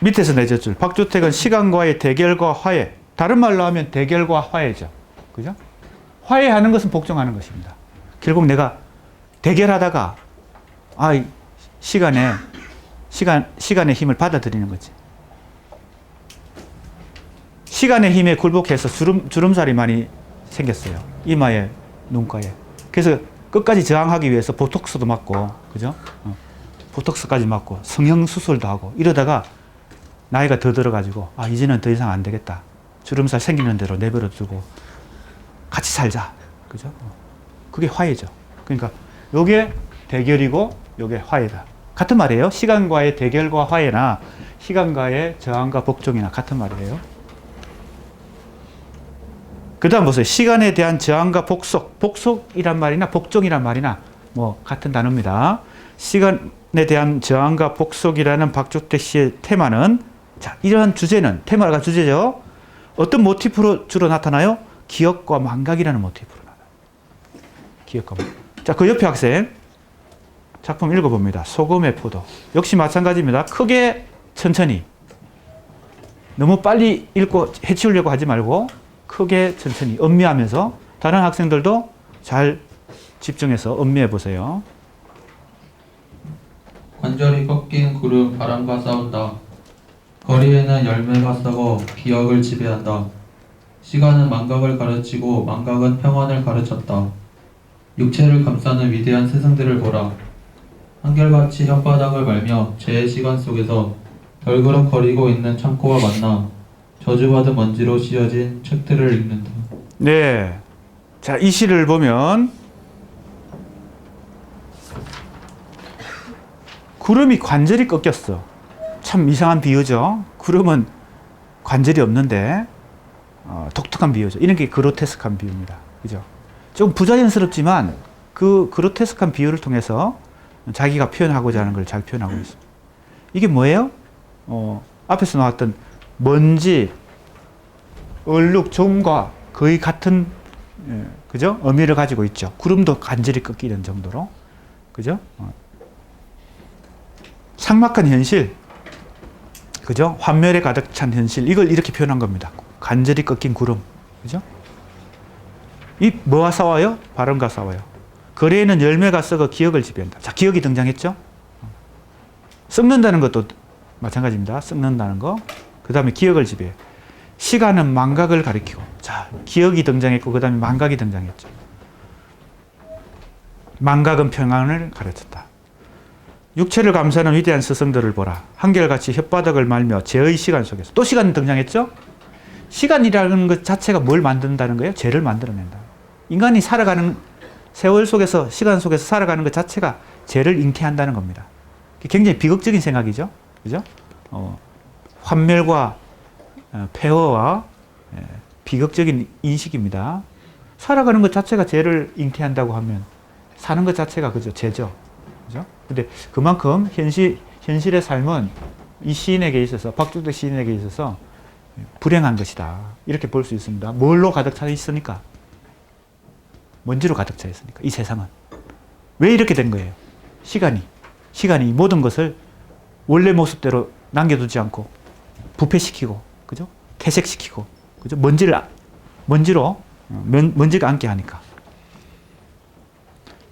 밑에서 넷째 줄. 박주택은 시간과의 대결과 화해. 다른 말로 하면 대결과 화해죠. 그죠? 화해하는 것은 복종하는 것입니다. 결국 내가 대결하다가 시간의 힘을 받아들이는 거지. 시간의 힘에 굴복해서 주름살이 많이 생겼어요. 이마에, 눈가에. 그래서 끝까지 저항하기 위해서 보톡스도 맞고, 그죠? 보톡스까지 맞고, 성형수술도 하고, 이러다가 나이가 더 들어가지고, 이제는 더 이상 안 되겠다. 주름살 생기는 대로 내버려 두고, 같이 살자. 그죠? 그게 화해죠. 그러니까, 요게 대결이고, 요게 화해다. 같은 말이에요. 시간과의 대결과 화해나, 시간과의 저항과 복종이나 같은 말이에요. 그 다음 보세요. 시간에 대한 저항과 복속. 복속이란 말이나 복종이란 말이나 뭐 같은 단어입니다. 시간에 대한 저항과 복속이라는 박주택 씨의 테마는 자, 이러한 주제는 테마가 주제죠. 어떤 모티프로 주로 나타나요? 기억과 망각이라는 모티프로 나타나요. 기억과 망각. 자, 그 옆에 학생 작품 읽어봅니다. 소금의 포도. 역시 마찬가지입니다. 크게 천천히. 너무 빨리 읽고 해치우려고 하지 말고 크게 천천히 음미하면서 다른 학생들도 잘 집중해서 음미해 보세요. 관절이 꺾인 구름 바람과 싸운다. 거리에는 열매가 썩어 기억을 지배한다. 시간은 망각을 가르치고 망각은 평안을 가르쳤다. 육체를 감싸는 위대한 스승들을 보라. 한결같이 혓바닥을 말며 제 시간 속에서 덜그럭거리고 있는 창고와 만나 저주받은 먼지로 씌어진 책들을 읽는다. 네. 자, 이 시를 보면 구름이 관절이 꺾였어. 참 이상한 비유죠. 구름은 관절이 없는데 독특한 비유죠. 이런 게 그로테스크한 비유입니다. 그죠? 좀 부자연스럽지만 그 그로테스크한 비유를 통해서 자기가 표현하고자 하는 걸 잘 표현하고 있습니다. 이게 뭐예요? 앞에서 나왔던 먼지, 얼룩, 점과 거의 같은 그죠? 의미를 가지고 있죠. 구름도 간절히 꺾이는 정도로. 그죠? 삭막한 현실. 그죠? 환멸에 가득 찬 현실. 이걸 이렇게 표현한 겁니다. 간절히 꺾인 구름. 그죠? 이 뭐와 싸워요? 바람과 싸워요. 거리에는 열매가 썩어 기억을 지배한다. 자, 기억이 등장했죠? 썩는다는 것도 마찬가지입니다. 썩는다는 거. 그 다음에 기억을 지배해. 시간은 망각을 가리키고. 자, 기억이 등장했고, 그 다음에 망각이 등장했죠. 망각은 평안을 가르쳤다. 육체를 감싸는 위대한 스승들을 보라. 한결같이 혓바닥을 말며 죄의 시간 속에서. 또 시간이 등장했죠? 시간이라는 것 자체가 뭘 만든다는 거예요? 죄를 만들어낸다. 인간이 살아가는 세월 속에서, 시간 속에서 살아가는 것 자체가 죄를 잉태한다는 겁니다. 굉장히 비극적인 생각이죠. 그죠? 환멸과 폐허와 비극적인 인식입니다. 살아가는 것 자체가 죄를 잉태한다고 하면 사는 것 자체가 그죠? 죄죠. 그죠? 근데 그만큼 현실의 삶은 이 시인에게 있어서, 박중택 시인에게 있어서 불행한 것이다. 이렇게 볼 수 있습니다. 뭘로 가득 차 있으니까? 먼지로 가득 차 있으니까. 이 세상은. 왜 이렇게 된 거예요? 시간이 모든 것을 원래 모습대로 남겨두지 않고 부패시키고, 그죠? 퇴색시키고, 그죠? 먼지로 먼지가 앉게 하니까.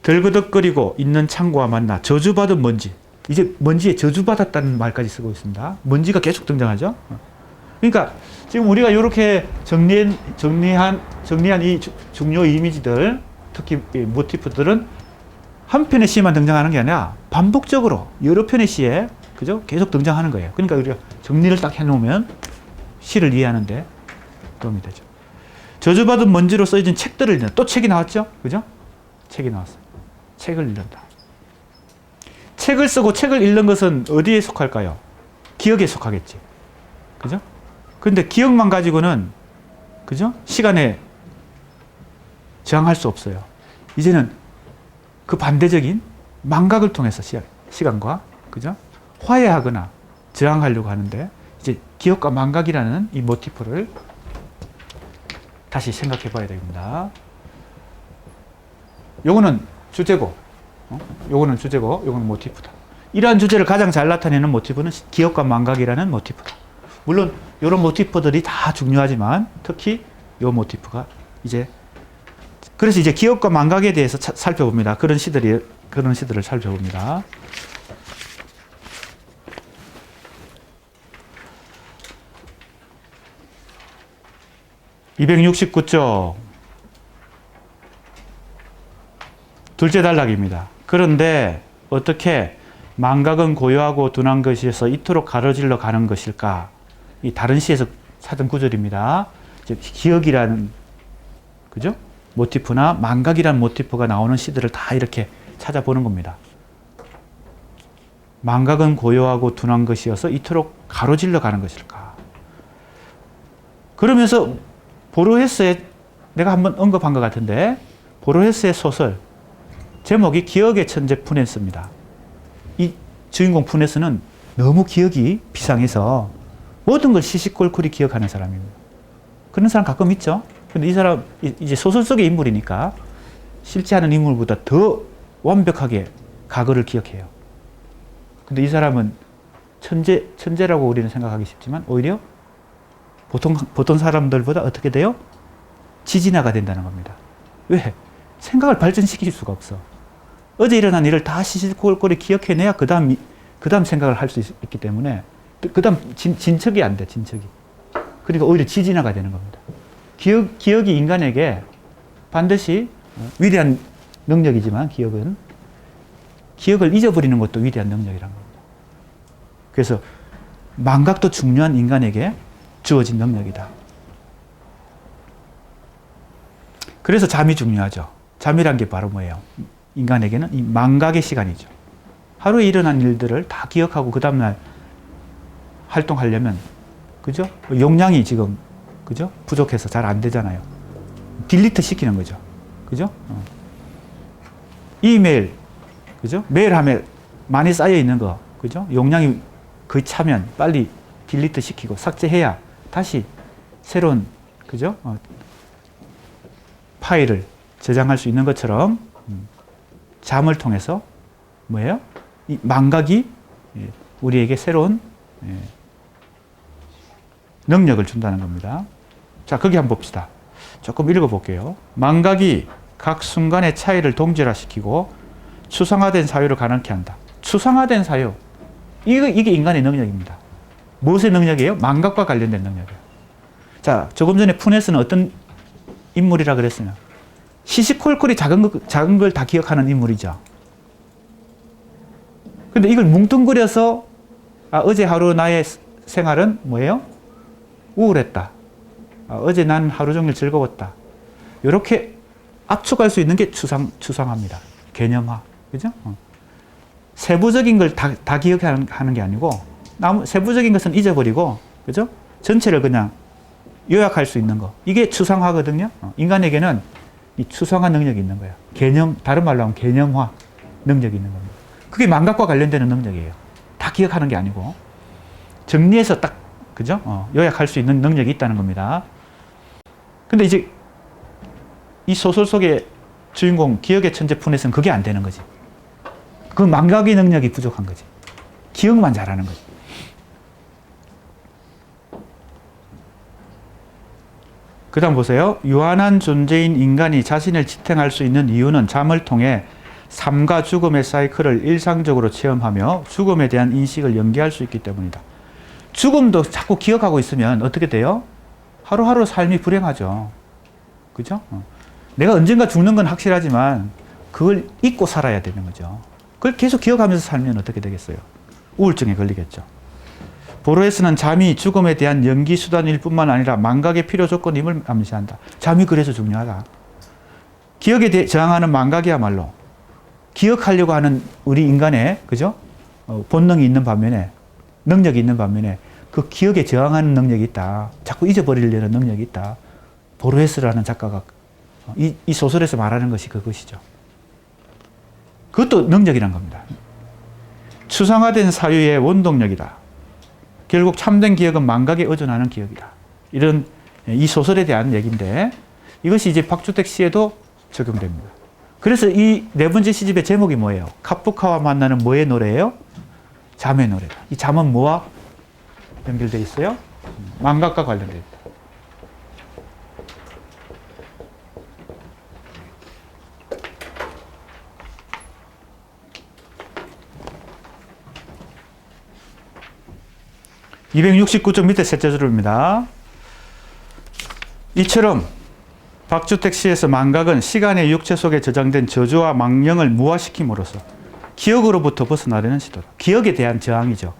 덜그덕거리고 있는 창고와 만나 저주받은 먼지. 이제 먼지에 저주받았다는 말까지 쓰고 있습니다. 먼지가 계속 등장하죠. 그러니까 지금 우리가 이렇게 정리한 이 중요 이미지들, 특히 이 모티프들은 한 편의 시에만 등장하는 게 아니라 반복적으로 여러 편의 시에, 그죠? 계속 등장하는 거예요. 그러니까 우리가 정리를 딱 해놓으면 시를 이해하는데 도움이 되죠. 저주받은 먼지로 써진 책들을 읽는, 또 책이 나왔죠? 그죠? 책이 나왔어요. 책을 읽는다. 책을 쓰고 책을 읽는 것은 어디에 속할까요? 기억에 속하겠지. 그죠? 근데 기억만 가지고는, 그죠? 시간에 저항할 수 없어요. 이제는 그 반대적인 망각을 통해서 시간과, 그죠? 화해하거나 저항하려고 하는데, 이제 기억과 망각이라는 이 모티프를 다시 생각해 봐야 됩니다. 요거는 주제고, 요거는 모티프다. 이러한 주제를 가장 잘 나타내는 모티프는 기억과 망각이라는 모티프다. 물론 이런 모티프들이 다 중요하지만 특히 이 모티프가 그래서 이제 기억과 망각에 대해서 살펴봅니다. 그런 시들을 살펴봅니다. (269쪽) 둘째 단락입니다. 그런데 어떻게 망각은 고요하고 둔한 것이어서 이토록 가로질러 가는 것일까? 이 다른 시에서 찾은 구절입니다. 기억이라는, 그죠? 모티프나 망각이라는 모티프가 나오는 시들을 다 이렇게 찾아보는 겁니다. 망각은 고요하고 둔한 것이어서 이토록 가로질러 가는 것일까? 그러면서 보르헤스의, 내가 한번 언급한 것 같은데, 보르헤스의 소설 제목이 기억의 천재 푸네스입니다. 이 주인공 푸네스는 너무 기억이 비상해서 모든 걸 시시콜콜이 기억하는 사람입니다. 그런 사람 가끔 있죠. 근데 이 사람 이제 소설 속의 인물이니까 실제 하는 인물보다 더 완벽하게 과거를 기억해요. 근데 이 사람은 천재라고 우리는 생각하기 쉽지만 오히려 보통 사람들보다 어떻게 돼요? 지진아가 된다는 겁니다. 왜? 생각을 발전시킬 수가 없어. 어제 일어난 일을 다 시시콜콜이 기억해내야 그 다음 생각을 할 수 있기 때문에 그 다음 진척이 안 돼, 진척이. 그러니까 오히려 지진아가 되는 겁니다. 기억이 인간에게 반드시 위대한 능력이지만 기억을 잊어버리는 것도 위대한 능력이라는 겁니다. 그래서 망각도 중요한 인간에게 주어진 능력이다. 그래서 잠이 중요하죠. 잠이란 게 바로 뭐예요? 인간에게는 이 망각의 시간이죠. 하루에 일어난 일들을 다 기억하고 그 다음날 활동하려면, 그죠? 용량이 지금, 그죠? 부족해서 잘 안 되잖아요. 딜리트 시키는 거죠. 그죠? 이메일, 그죠? 메일 하면 많이 쌓여 있는 거, 그죠? 용량이 거의 차면 빨리 딜리트 시키고 삭제해야 다시 새로운, 그죠? 파일을 저장할 수 있는 것처럼 잠을 통해서 뭐예요? 이 망각이 우리에게 새로운 능력을 준다는 겁니다. 자, 거기 한번 봅시다. 조금 읽어볼게요. 망각이 각 순간의 차이를 동질화시키고 추상화된 사유를 가능케 한다. 추상화된 사유. 이게 인간의 능력입니다. 무엇의 능력이에요? 망각과 관련된 능력이에요. 자, 조금 전에 푸네스는 어떤 인물이라 그랬으면 시시콜콜이 작은 걸 다 기억하는 인물이죠. 근데 이걸 뭉뚱그려서 어제 하루 나의 생활은 뭐예요? 우울했다. 어제 난 하루 종일 즐거웠다. 이렇게 압축할 수 있는 게 추상화입니다. 개념화. 그죠? 세부적인 걸 다 기억하는 게 아니고 세부적인 것은 잊어버리고, 그죠? 전체를 그냥 요약할 수 있는 거. 이게 추상화거든요. 인간에게는 이 추상화 능력이 있는 거예요. 개념, 다른 말로 하면 개념화 능력이 있는 겁니다. 그게 망각과 관련되는 능력이에요. 다 기억하는 게 아니고 정리해서 딱 그죠? 요약할 수 있는 능력이 있다는 겁니다. 근데 이제 이 소설 속의 주인공 기억의 천재 푸넷은 그게 안 되는 거지. 그 망각의 능력이 부족한 거지. 기억만 잘하는 거지. 그 다음 보세요. 유한한 존재인 인간이 자신을 지탱할 수 있는 이유는 잠을 통해 삶과 죽음의 사이클을 일상적으로 체험하며 죽음에 대한 인식을 연계할 수 있기 때문이다. 죽음도 자꾸 기억하고 있으면 어떻게 돼요? 하루하루 삶이 불행하죠. 그죠? 내가 언젠가 죽는 건 확실하지만 그걸 잊고 살아야 되는 거죠. 그걸 계속 기억하면서 살면 어떻게 되겠어요? 우울증에 걸리겠죠. 보로헤스는 잠이 죽음에 대한 연기 수단일 뿐만 아니라 망각의 필요 조건임을 암시한다. 잠이 그래서 중요하다. 기억에 저항하는 망각이야말로 기억하려고 하는 우리 인간의 그죠? 본능이 있는 반면에 능력이 있는 반면에 그 기억에 저항하는 능력이 있다. 자꾸 잊어버리려는 능력이 있다. 보로헤스라는 작가가 이 소설에서 말하는 것이 그것이죠. 그것도 능력이란 겁니다. 추상화된 사유의 원동력이다. 결국 참된 기억은 망각에 의존하는 기억이다. 이런 이 소설에 대한 얘기인데 이것이 이제 박주택 시에도 적용됩니다. 그래서 이 네 번째 시집의 제목이 뭐예요? 카프카와 만나는 뭐의 노래예요? 잠의 노래다. 이 잠은 뭐와 연결되어 있어요? 망각과 관련되어 있다. (269쪽) 밑에 셋째 줄입니다. 이처럼 박주택 시에서 망각은 시간의 육체 속에 저장된 저주와 망령을 무화시킴으로써 기억으로부터 벗어나려는 시도다. 기억에 대한 저항이죠.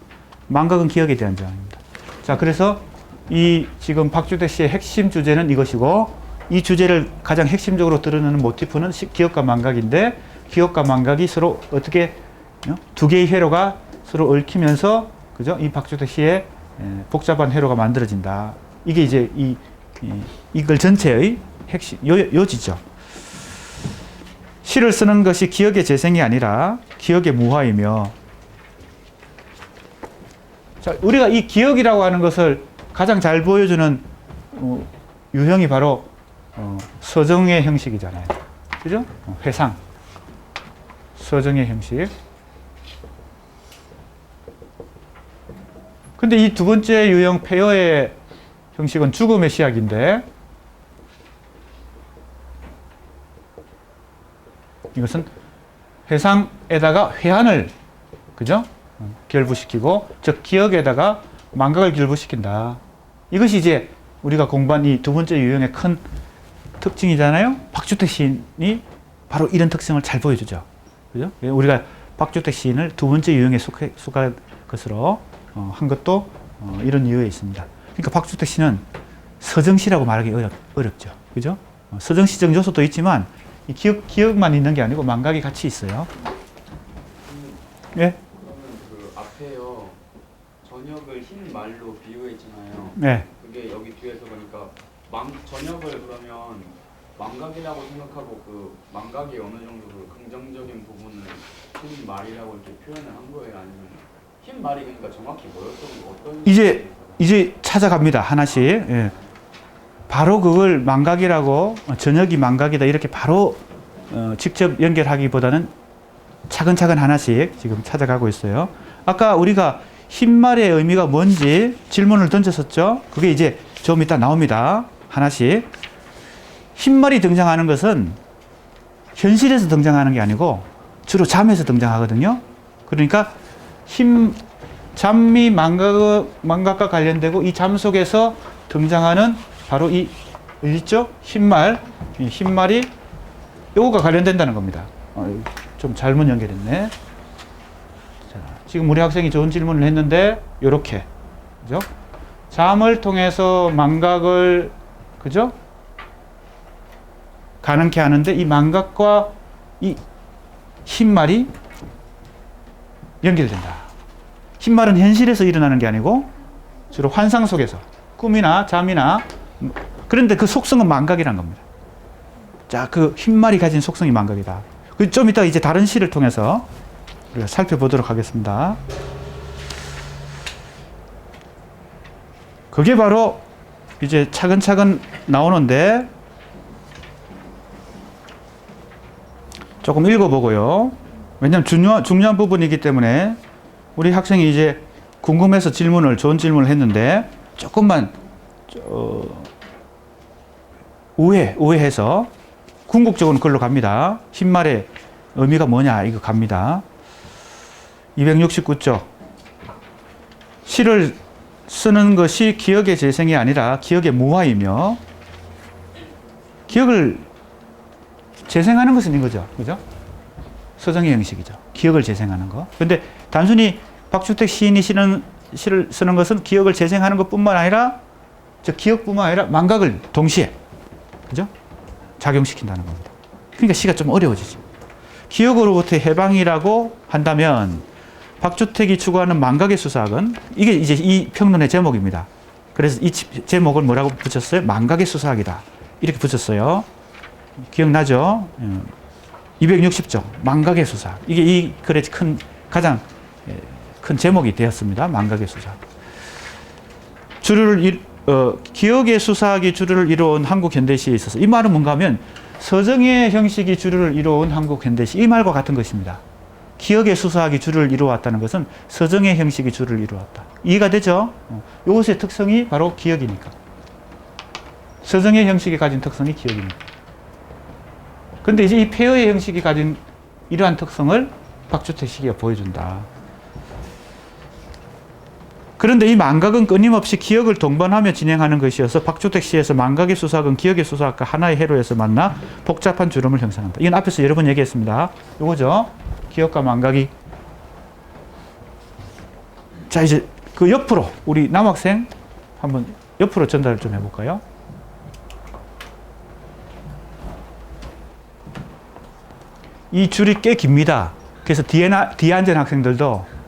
망각은 기억에 대한 저항입니다. 자, 그래서 이 지금 박주택 시의 핵심 주제는 이것이고 이 주제를 가장 핵심적으로 드러내는 모티프는 기억과 망각인데 기억과 망각이 서로 어떻게 두 개의 회로가 서로 얽히면서 그죠? 이 박주택 시의 복잡한 회로가 만들어진다. 이게 이제 이걸 전체의 핵심 요지죠. 시를 쓰는 것이 기억의 재생이 아니라 기억의 무화이며, 자, 우리가 이 기억이라고 하는 것을 가장 잘 보여주는 유형이 바로 서정의 형식이잖아요. 그죠? 회상. 서정의 형식. 근데 이 두 번째 유형 폐허의 형식은 죽음의 시약인데 이것은 회상에다가 회한을 그죠? 결부시키고 즉 기억에다가 망각을 결부시킨다. 이것이 이제 우리가 공부한 이 두 번째 유형의 큰 특징이잖아요. 박주택 시인이 바로 이런 특성을 잘 보여주죠. 그죠? 우리가 박주택 시인을 두 번째 유형에 속할 것으로 한 것도 이런 이유에 있습니다. 그러니까 박주택 시는 서정시라고 말하기 어렵죠. 그죠? 서정시적 요소도 있지만 이 기억만 있는 게 아니고 망각이 같이 있어요. 예? 그러면 그 앞에요 저녁을 흰 말로 비유했잖아요. 네. 그게 여기 뒤에서 보니까 저녁을 그러면 망각이라고 생각하고 그 망각이 어느 정도 그 긍정적인 부분을 흰 말이라고 이렇게 표현을 한 거예요? 아니면 흰 말이 그러니까 정확히 어떤 이제 찾아갑니다. 하나씩. 예. 바로 그걸 망각이라고 저녁이 망각이다 이렇게 바로 직접 연결하기보다는 차근차근 하나씩 지금 찾아가고 있어요. 아까 우리가 흰말의 의미가 뭔지 질문을 던졌었죠. 그게 이제 좀 이따 나옵니다. 하나씩. 흰말이 등장하는 것은 현실에서 등장하는 게 아니고 주로 잠에서 등장하거든요. 그러니까 잠이 망각과 관련되고 이 잠 속에서 등장하는 바로 이 있죠? 흰말. 이 흰말이 요거가 관련된다는 겁니다. 좀 잘못 연결했네. 자, 지금 우리 학생이 좋은 질문을 했는데 요렇게. 그죠? 잠을 통해서 망각을 그죠? 가능케 하는데 이 망각과 이 흰말이 연결된다. 흰말은 현실에서 일어나는 게 아니고 주로 환상 속에서 꿈이나 잠이나 그런데 그 속성은 망각이란 겁니다. 자, 그 흰말이 가진 속성이 망각이다. 좀 이따 이제 다른 시를 통해서 우리가 살펴보도록 하겠습니다. 그게 바로 이제 차근차근 나오는데 조금 읽어보고요. 왜냐하면 중요한 부분이기 때문에 우리 학생이 이제 궁금해서 좋은 질문을 했는데 조금만 우회해서 궁극적으로 그걸로 갑니다. 흰말의 의미가 뭐냐 이거 갑니다. 269쪽. 시를 쓰는 것이 기억의 재생이 아니라 기억의 무화이며 기억을 재생하는 것은 이거죠. 그죠? 서정의 형식이죠. 기억을 재생하는 거. 근데 단순히 박주택 시인이 시를 쓰는 것은 기억을 재생하는 것뿐만 아니라 기억뿐만 아니라 망각을 동시에 그죠? 작용시킨다는 겁니다. 그러니까 시가 좀 어려워지죠. 기억으로부터의 해방이라고 한다면 박주택이 추구하는 망각의 수사학은 이게 이제 이 평론의 제목입니다. 그래서 이 제목을 뭐라고 붙였어요? 망각의 수사학이다. 이렇게 붙였어요. 기억나죠? 260쪽 망각의 수사학. 이게 이 글의 가장 큰 제목이 되었습니다. 망각의 수사학. 기억의 수사학이 주류를 이루어온 한국 현대시에 있어서 이 말은 뭔가 하면 서정의 형식이 주류를 이루어온 한국 현대시 이 말과 같은 것입니다. 기억의 수사학이 주류를 이루어왔다는 것은 서정의 형식이 주류를 이루어왔다. 이해가 되죠? 이것의 특성이 바로 기억이니까. 서정의 형식이 가진 특성이 기억입니다. 그런데 이제 이 폐허의 형식이 가진 이러한 특성을 박주택 시기가 보여준다. 그런데 이 망각은 끊임없이 기억을 동반하며 진행하는 것이어서 박주택 시에서 망각의 수사학은 기억의 수사학과 하나의 회로에서 만나 복잡한 주름을 형성한다. 이건 앞에서 여러 번 얘기했습니다. 이거죠. 기억과 망각이. 자, 이제 그 옆으로 우리 남학생 한번 옆으로 전달을 좀 해볼까요? 이 줄이 꽤 깁니다. 그래서 뒤에 앉은 학생들도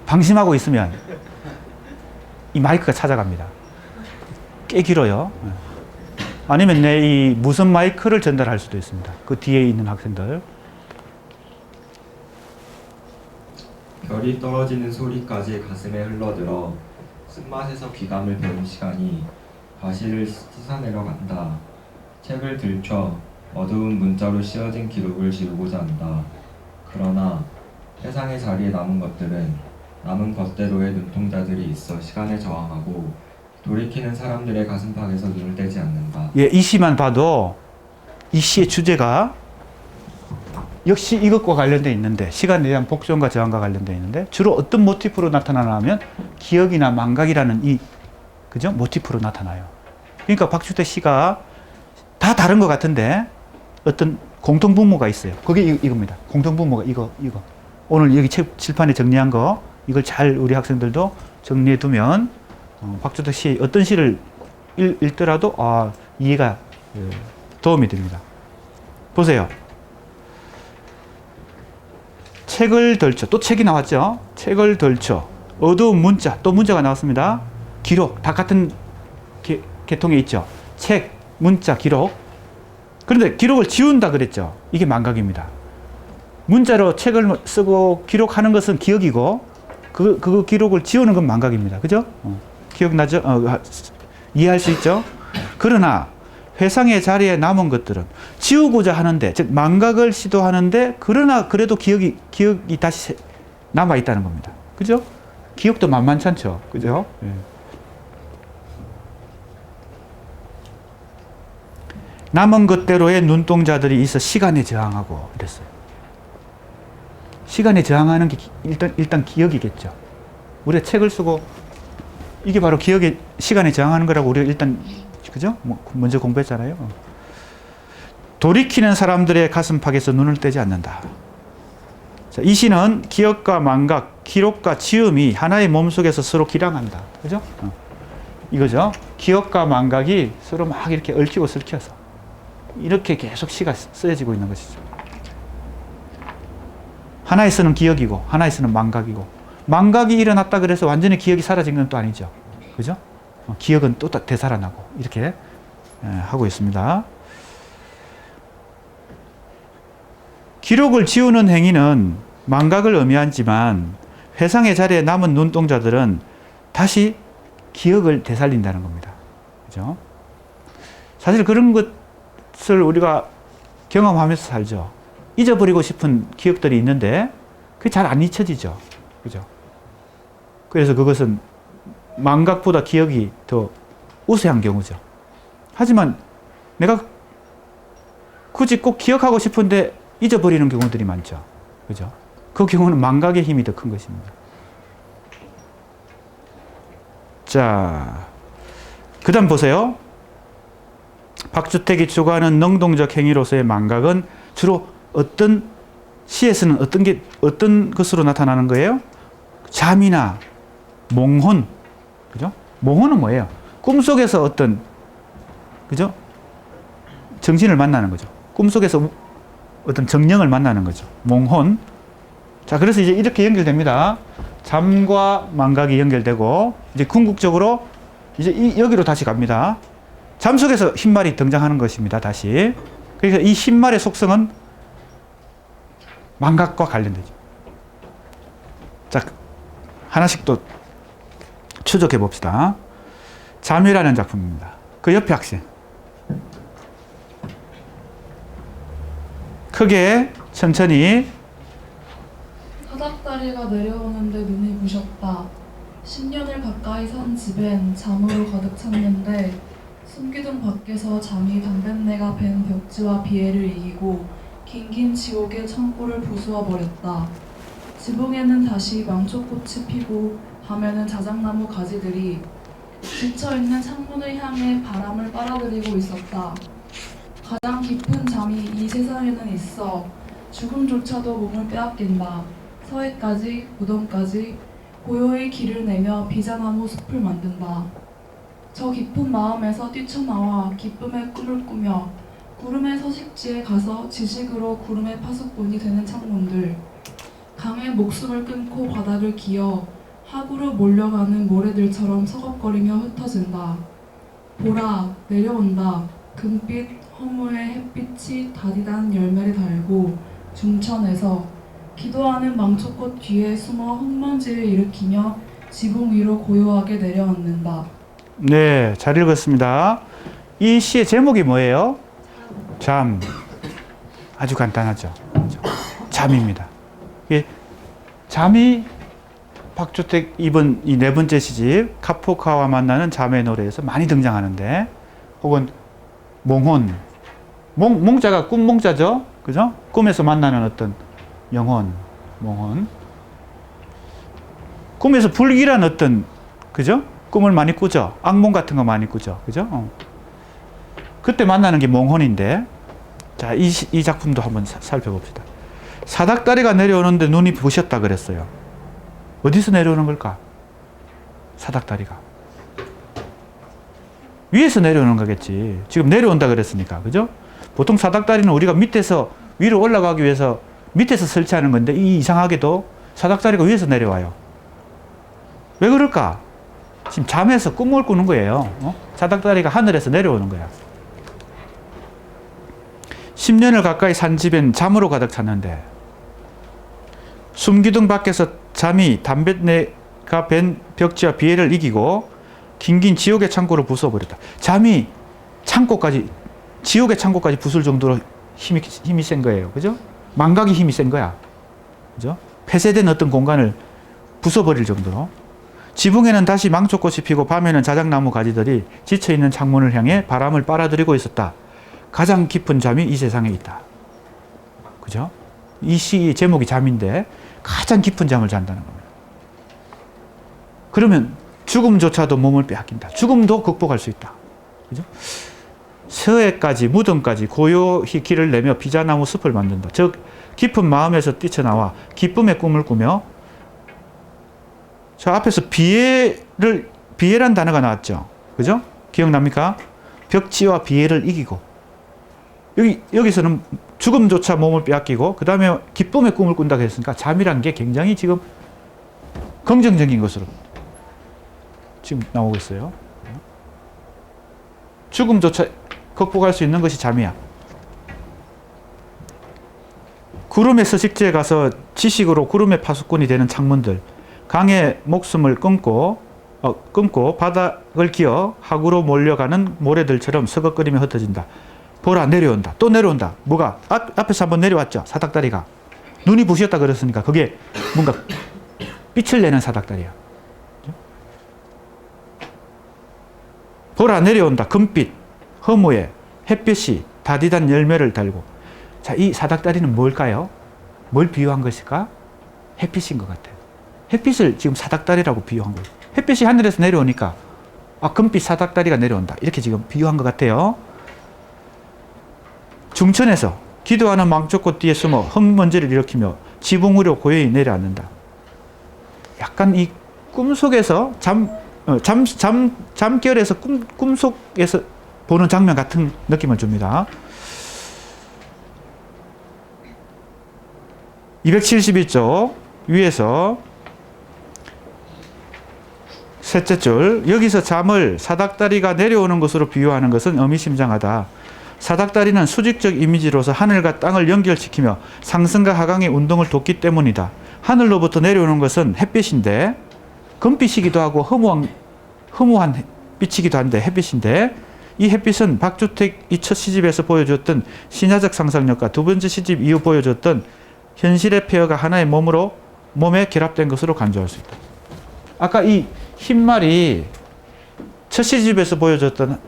방심하고 있으면 이 마이크가 찾아갑니다. 꽤 길어요. 아니면 내 이 무선 마이크를 전달할 수도 있습니다. 그 뒤에 있는 학생들. 별이 떨어지는 소리까지 가슴에 흘러들어 쓴맛에서 귀감을 배운 시간이 과실을 씻어내려 간다. 책을 들춰 어두운 문자로 씌어진 기록을 지우고자 한다. 그러나 세상의 자리에 남은 것들은 남은 것대로의 눈동자들이 있어 시간에 저항하고 돌이키는 사람들의 가슴팍에서 눈을 떼지 않는다. 예, 이 시만 봐도 이 시의 주제가 역시 이것과 관련되어 있는데 시간에 대한 복종과 저항과 관련되어 있는데 주로 어떤 모티프로 나타나냐면 기억이나 망각이라는 이 그죠? 모티프로 나타나요. 그러니까 박주택 시가 다 다른 것 같은데 어떤 공통분모가 있어요. 그게 이겁니다. 공통분모가 이거. 오늘 여기 칠판에 정리한 거 이걸 잘 우리 학생들도 정리해 두면 박주택 시 어떤 시를 읽더라도 이해가 도움이 됩니다. 보세요. 책을 덜쳐. 또 책이 나왔죠. 책을 덜쳐. 어두운 문자. 또 문자가 나왔습니다. 기록. 다 같은 계통에 있죠. 책, 문자, 기록. 그런데 기록을 지운다 그랬죠. 이게 망각입니다. 문자로 책을 쓰고 기록하는 것은 기억이고 그 기록을 지우는 건 망각입니다. 그죠? 기억나죠? 이해할 수 있죠? 그러나 회상의 자리에 남은 것들은 지우고자 하는데, 즉 망각을 시도하는데 그러나 그래도 기억이 다시 남아 있다는 겁니다. 그죠? 기억도 만만찮죠. 그죠? 예. 남은 것대로의 눈동자들이 있어 시간에 저항하고 이랬어요. 시간에 저항하는 게 일단 기억이겠죠. 우리가 책을 쓰고 이게 바로 기억에 시간에 저항하는 거라고 우리가 일단 그죠? 먼저 공부했잖아요. 돌이키는 사람들의 가슴팍에서 눈을 떼지 않는다. 자, 이 시는 기억과 망각, 기록과 지음이 하나의 몸속에서 서로 기량한다. 그죠? 이거죠. 기억과 망각이 서로 막 이렇게 얽히고 설켜서 이렇게 계속 시가 쓰여지고 있는 것이죠. 하나에서는 기억이고 하나에서는 망각이고, 망각이 일어났다 그래서 완전히 기억이 사라진 건 또 아니죠. 그죠? 기억은 또 되살아나고 이렇게 하고 있습니다. 기록을 지우는 행위는 망각을 의미하지만 회상의 자리에 남은 눈동자들은 다시 기억을 되살린다는 겁니다. 그죠? 사실 그런 것을 우리가 경험하면서 살죠. 잊어버리고 싶은 기억들이 있는데 그게 잘 안 잊혀지죠. 그죠? 그래서 그것은 망각보다 기억이 더 우세한 경우죠. 하지만 내가 굳이 꼭 기억하고 싶은데 잊어버리는 경우들이 많죠. 그죠? 그 경우는 망각의 힘이 더 큰 것입니다. 자, 그 다음 보세요. 박주택이 추구하는 능동적 행위로서의 망각은 주로 어떤 시에서는 어떤 것으로 나타나는 거예요? 잠이나 몽혼. 그죠? 몽혼은 뭐예요? 꿈속에서 어떤, 그죠? 정신을 만나는 거죠. 꿈속에서 어떤 정령을 만나는 거죠. 몽혼. 자, 그래서 이제 이렇게 연결됩니다. 잠과 망각이 연결되고, 이제 궁극적으로 이제 여기로 다시 갑니다. 잠 속에서 흰말이 등장하는 것입니다. 다시. 그러니까 이 흰말의 속성은 망각과 관련되죠. 자, 하나씩 또 추적해 봅시다. 잠이라는 작품입니다. 그 옆에 학생. 크게 천천히. 사닥다리가 내려오는데 눈이 부셨다. 10년을 가까이 산 집엔 잠으로 가득 찼는데 숨기둥 밖에서 잠이 담뱃내가 밴 벽지와 비애를 이기고 긴긴 지옥의 창고를 부수어 버렸다. 지붕에는 다시 망초꽃이 피고 밤에는 자작나무 가지들이 지쳐있는 창문을 향해 바람을 빨아들이고 있었다. 가장 깊은 잠이 이 세상에는 있어 죽음조차도 몸을 빼앗긴다. 서해까지 무덤까지 고요히 길을 내며 비자나무 숲을 만든다. 저 깊은 마음에서 뛰쳐나와 기쁨의 꿈을 꾸며 구름의 서식지에 가서 지식으로 구름의 파수꾼이 되는 창문들. 강의 목숨을 끊고 바닥을 기어 하구로 몰려가는 모래들처럼 서걱거리며 흩어진다. 보라, 내려온다. 금빛 허무의 햇빛이 다디단 열매를 달고 중천에서 기도하는 망초꽃 뒤에 숨어 흙먼지를 일으키며 지붕 위로 고요하게 내려앉는다. 네, 잘 읽었습니다. 이 시의 제목이 뭐예요? 잠. 아주 간단하죠. 잠입니다. 잠이 박주택 이번 이 네 번째 시집 카프카와 만나는 잠의 노래에서 많이 등장하는데, 혹은 몽혼. 몽자가 꿈 몽자죠. 그죠? 꿈에서 만나는 어떤 영혼, 몽혼. 꿈에서 불길한 어떤, 그죠? 꿈을 많이 꾸죠. 악몽 같은 거 많이 꾸죠. 그죠? 그때 만나는 게 몽혼인데, 자, 이 작품도 한번 살펴봅시다. 사닥다리가 내려오는데 눈이 부셨다 그랬어요. 어디서 내려오는 걸까? 사닥다리가. 위에서 내려오는 거겠지. 지금 내려온다 그랬으니까. 그죠? 보통 사닥다리는 우리가 밑에서 위로 올라가기 위해서 밑에서 설치하는 건데, 이상하게도 사닥다리가 위에서 내려와요. 왜 그럴까? 지금 잠에서 꿈을 꾸는 거예요. 사닥다리가 하늘에서 내려오는 거야. 10년을 가까이 산 집엔 잠으로 가득 찼는데 숨기둥 밖에서 잠이 담뱃내가 밴 벽지와 비애를 이기고 긴긴 지옥의 창고를 부숴버렸다. 잠이 창고까지, 지옥의 창고까지 부술 정도로 힘이 센 거예요. 그죠? 망각이 힘이 센 거야. 그죠? 폐쇄된 어떤 공간을 부숴버릴 정도로. 지붕에는 다시 망초꽃이 피고 밤에는 자작나무 가지들이 지쳐있는 창문을 향해 바람을 빨아들이고 있었다. 가장 깊은 잠이 이 세상에 있다. 그죠? 이 시 제목이 잠인데 가장 깊은 잠을 잔다는 겁니다. 그러면 죽음조차도 몸을 빼앗긴다. 죽음도 극복할 수 있다. 그죠? 서해까지 무덤까지 고요히 길을 내며 비자나무 숲을 만든다. 즉 깊은 마음에서 뛰쳐나와 기쁨의 꿈을 꾸며, 저 앞에서 비애란 단어가 나왔죠. 그죠? 기억납니까? 벽지와 비애를 이기고, 여기서는 죽음조차 몸을 빼앗기고, 그 다음에 기쁨의 꿈을 꾼다고 했으니까 잠이란 게 굉장히 지금 긍정적인 것으로 지금 나오고 있어요. 죽음조차 극복할 수 있는 것이 잠이야. 구름의 서식지에 가서 지식으로 구름의 파수꾼이 되는 창문들, 강의 목숨을 끊고 바닥을 기어 하구로 몰려가는 모래들처럼 서걱거리며 흩어진다. 보라, 내려온다. 또 내려온다. 뭐가? 앞에서 한번 내려왔죠. 사닥다리가. 눈이 부셨다 그랬으니까 그게 뭔가 빛을 내는 사닥다리야. 보라, 내려온다. 금빛, 허무에 햇빛이 다디단 열매를 달고. 자, 이 사닥다리는 뭘까요? 뭘 비유한 것일까? 햇빛인 것 같아요. 햇빛을 지금 사닥다리라고 비유한 거예요. 햇빛이 하늘에서 내려오니까 금빛 사닥다리가 내려온다. 이렇게 지금 비유한 것 같아요. 중천에서 기도하는 망초꽃 뒤에 숨어 흙먼지를 일으키며 지붕으로 고요히 내려앉는다. 약간 이 꿈속에서 잠결에서 꿈속에서 보는 장면 같은 느낌을 줍니다. 271쪽 위에서 셋째 줄, 여기서 잠을 사닥다리가 내려오는 것으로 비유하는 것은 의미심장하다. 사닥다리는 수직적 이미지로서 하늘과 땅을 연결시키며 상승과 하강의 운동을 돕기 때문이다. 하늘로부터 내려오는 것은 햇빛인데, 금빛이기도 하고 허무한 빛이기도 한데 햇빛인데, 이 햇빛은 박주택이 첫 시집에서 보여줬던 신화적 상상력과 두 번째 시집 이후 보여줬던 현실의 폐허가 하나의 몸에 결합된 것으로 간주할 수 있다. 아까 이 흰말이 첫 시집에서 보여줬던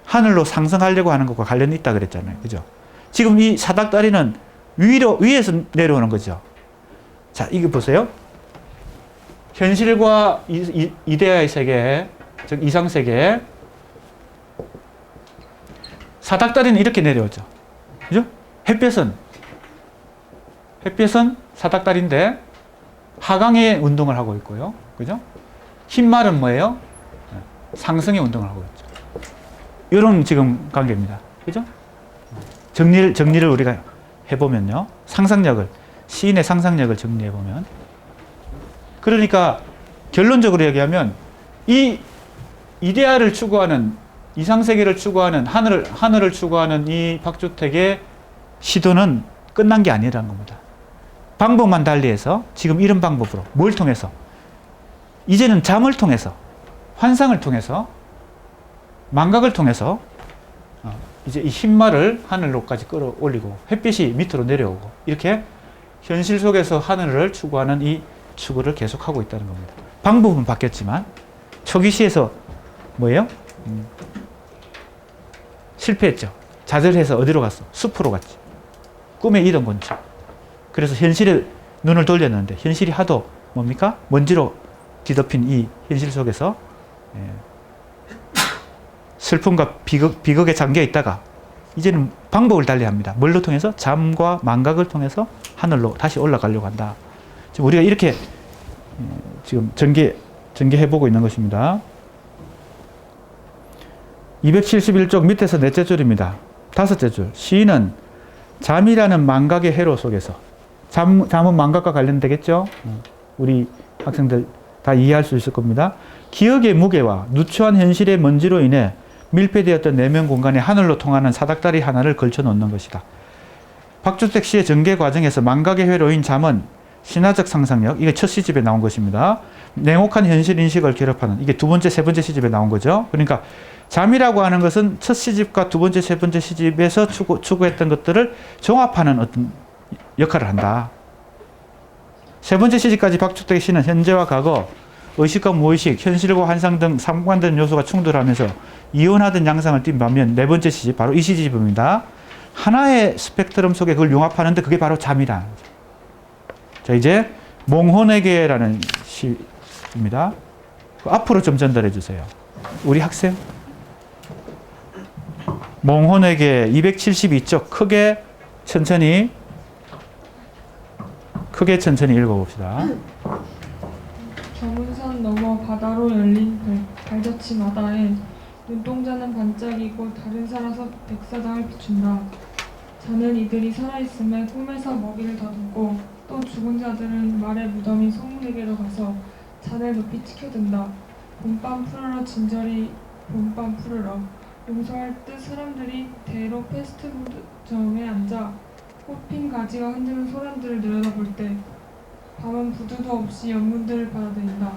하늘로 상승하려고 하는 것과 관련이 있다 그랬잖아요. 그죠? 지금 이 사닥다리는 위에서 내려오는 거죠. 자, 이거 보세요. 현실과 이데아의 세계, 즉 이상세계. 사닥다리는 이렇게 내려오죠. 그죠? 햇빛은 사닥다리인데 하강의 운동을 하고 있고요. 그죠? 흰말은 뭐예요? 상승의 운동을 하고 있죠. 이런 지금 관계입니다. 그죠? 정리를 우리가 해보면요. 시인의 상상력을 정리해보면. 그러니까 결론적으로 얘기하면 이 이데아를 추구하는, 이상세계를 추구하는, 하늘을 추구하는 이 박주택의 시도는 끝난 게 아니라는 겁니다. 방법만 달리해서 지금 이런 방법으로 뭘 통해서? 이제는 잠을 통해서, 환상을 통해서, 망각을 통해서 이제 이 흰말을 하늘로까지 끌어올리고 햇빛이 밑으로 내려오고 이렇게 현실 속에서 하늘을 추구하는 이 추구를 계속하고 있다는 겁니다. 방법은 바뀌었지만 초기시에서 뭐예요? 실패했죠. 좌절해서 어디로 갔어? 숲으로 갔지. 꿈에 이던 건지. 그래서 현실에 눈을 돌렸는데 현실이 하도 뭡니까? 먼지로 뒤덮인 이 현실 속에서 슬픔과 비극에 잠겨 있다가 이제는 방법을 달리합니다. 뭘로 통해서? 잠과 망각을 통해서 하늘로 다시 올라가려고 한다. 지금 우리가 이렇게 지금 전개해보고 있는 것입니다. 271쪽 밑에서 넷째 줄입니다. 다섯째 줄. 시인은 잠이라는 망각의 회로 속에서, 잠은 망각과 관련되겠죠? 우리 학생들 다 이해할 수 있을 겁니다. 기억의 무게와 누추한 현실의 먼지로 인해 밀폐되었던 내면 공간에 하늘로 통하는 사닥다리 하나를 걸쳐 놓는 것이다. 박주택 씨의 전개 과정에서 망각의 회로인 잠은 신화적 상상력, 이게 첫 시집에 나온 것입니다. 냉혹한 현실 인식을 결합하는, 이게 두 번째, 세 번째 시집에 나온 거죠. 그러니까 잠이라고 하는 것은 첫 시집과 두 번째, 세 번째 시집에서 추구했던 것들을 종합하는 어떤 역할을 한다. 세 번째 시집까지 박주택 씨는 현재와 과거, 의식과 무의식, 현실과 환상 등 상관된 요소가 충돌하면서 이혼하던 양상을 띈 반면 네 번째 시집, 바로 이 시집입니다. 하나의 스펙트럼 속에 그걸 융합하는데 그게 바로 잠이다. 자, 이제 몽혼에게라는 시입니다. 앞으로 좀 전달해 주세요. 우리 학생. 몽혼에게 272쪽 크게 천천히 읽어봅시다. 저문산 넘어 바다로 열린 발자취 바다에 눈동자는 반짝이고 다른 살아서 백사장을 비춘다. 자는 이들이 살아있음에 꿈에서 먹이를 더듬고 또 죽은 자들은 말의 무덤인 성문에게로 가서 잔을 높이 치켜든다. 봄밤 푸르러 진저리 봄밤 푸르러. 용서할 듯 사람들이 대로 패스트푸드점에 앉아 꽃핀 가지가 흔드는 소란들을 내려다볼 때 밤은 부두도 없이 연문들을 받아들인다.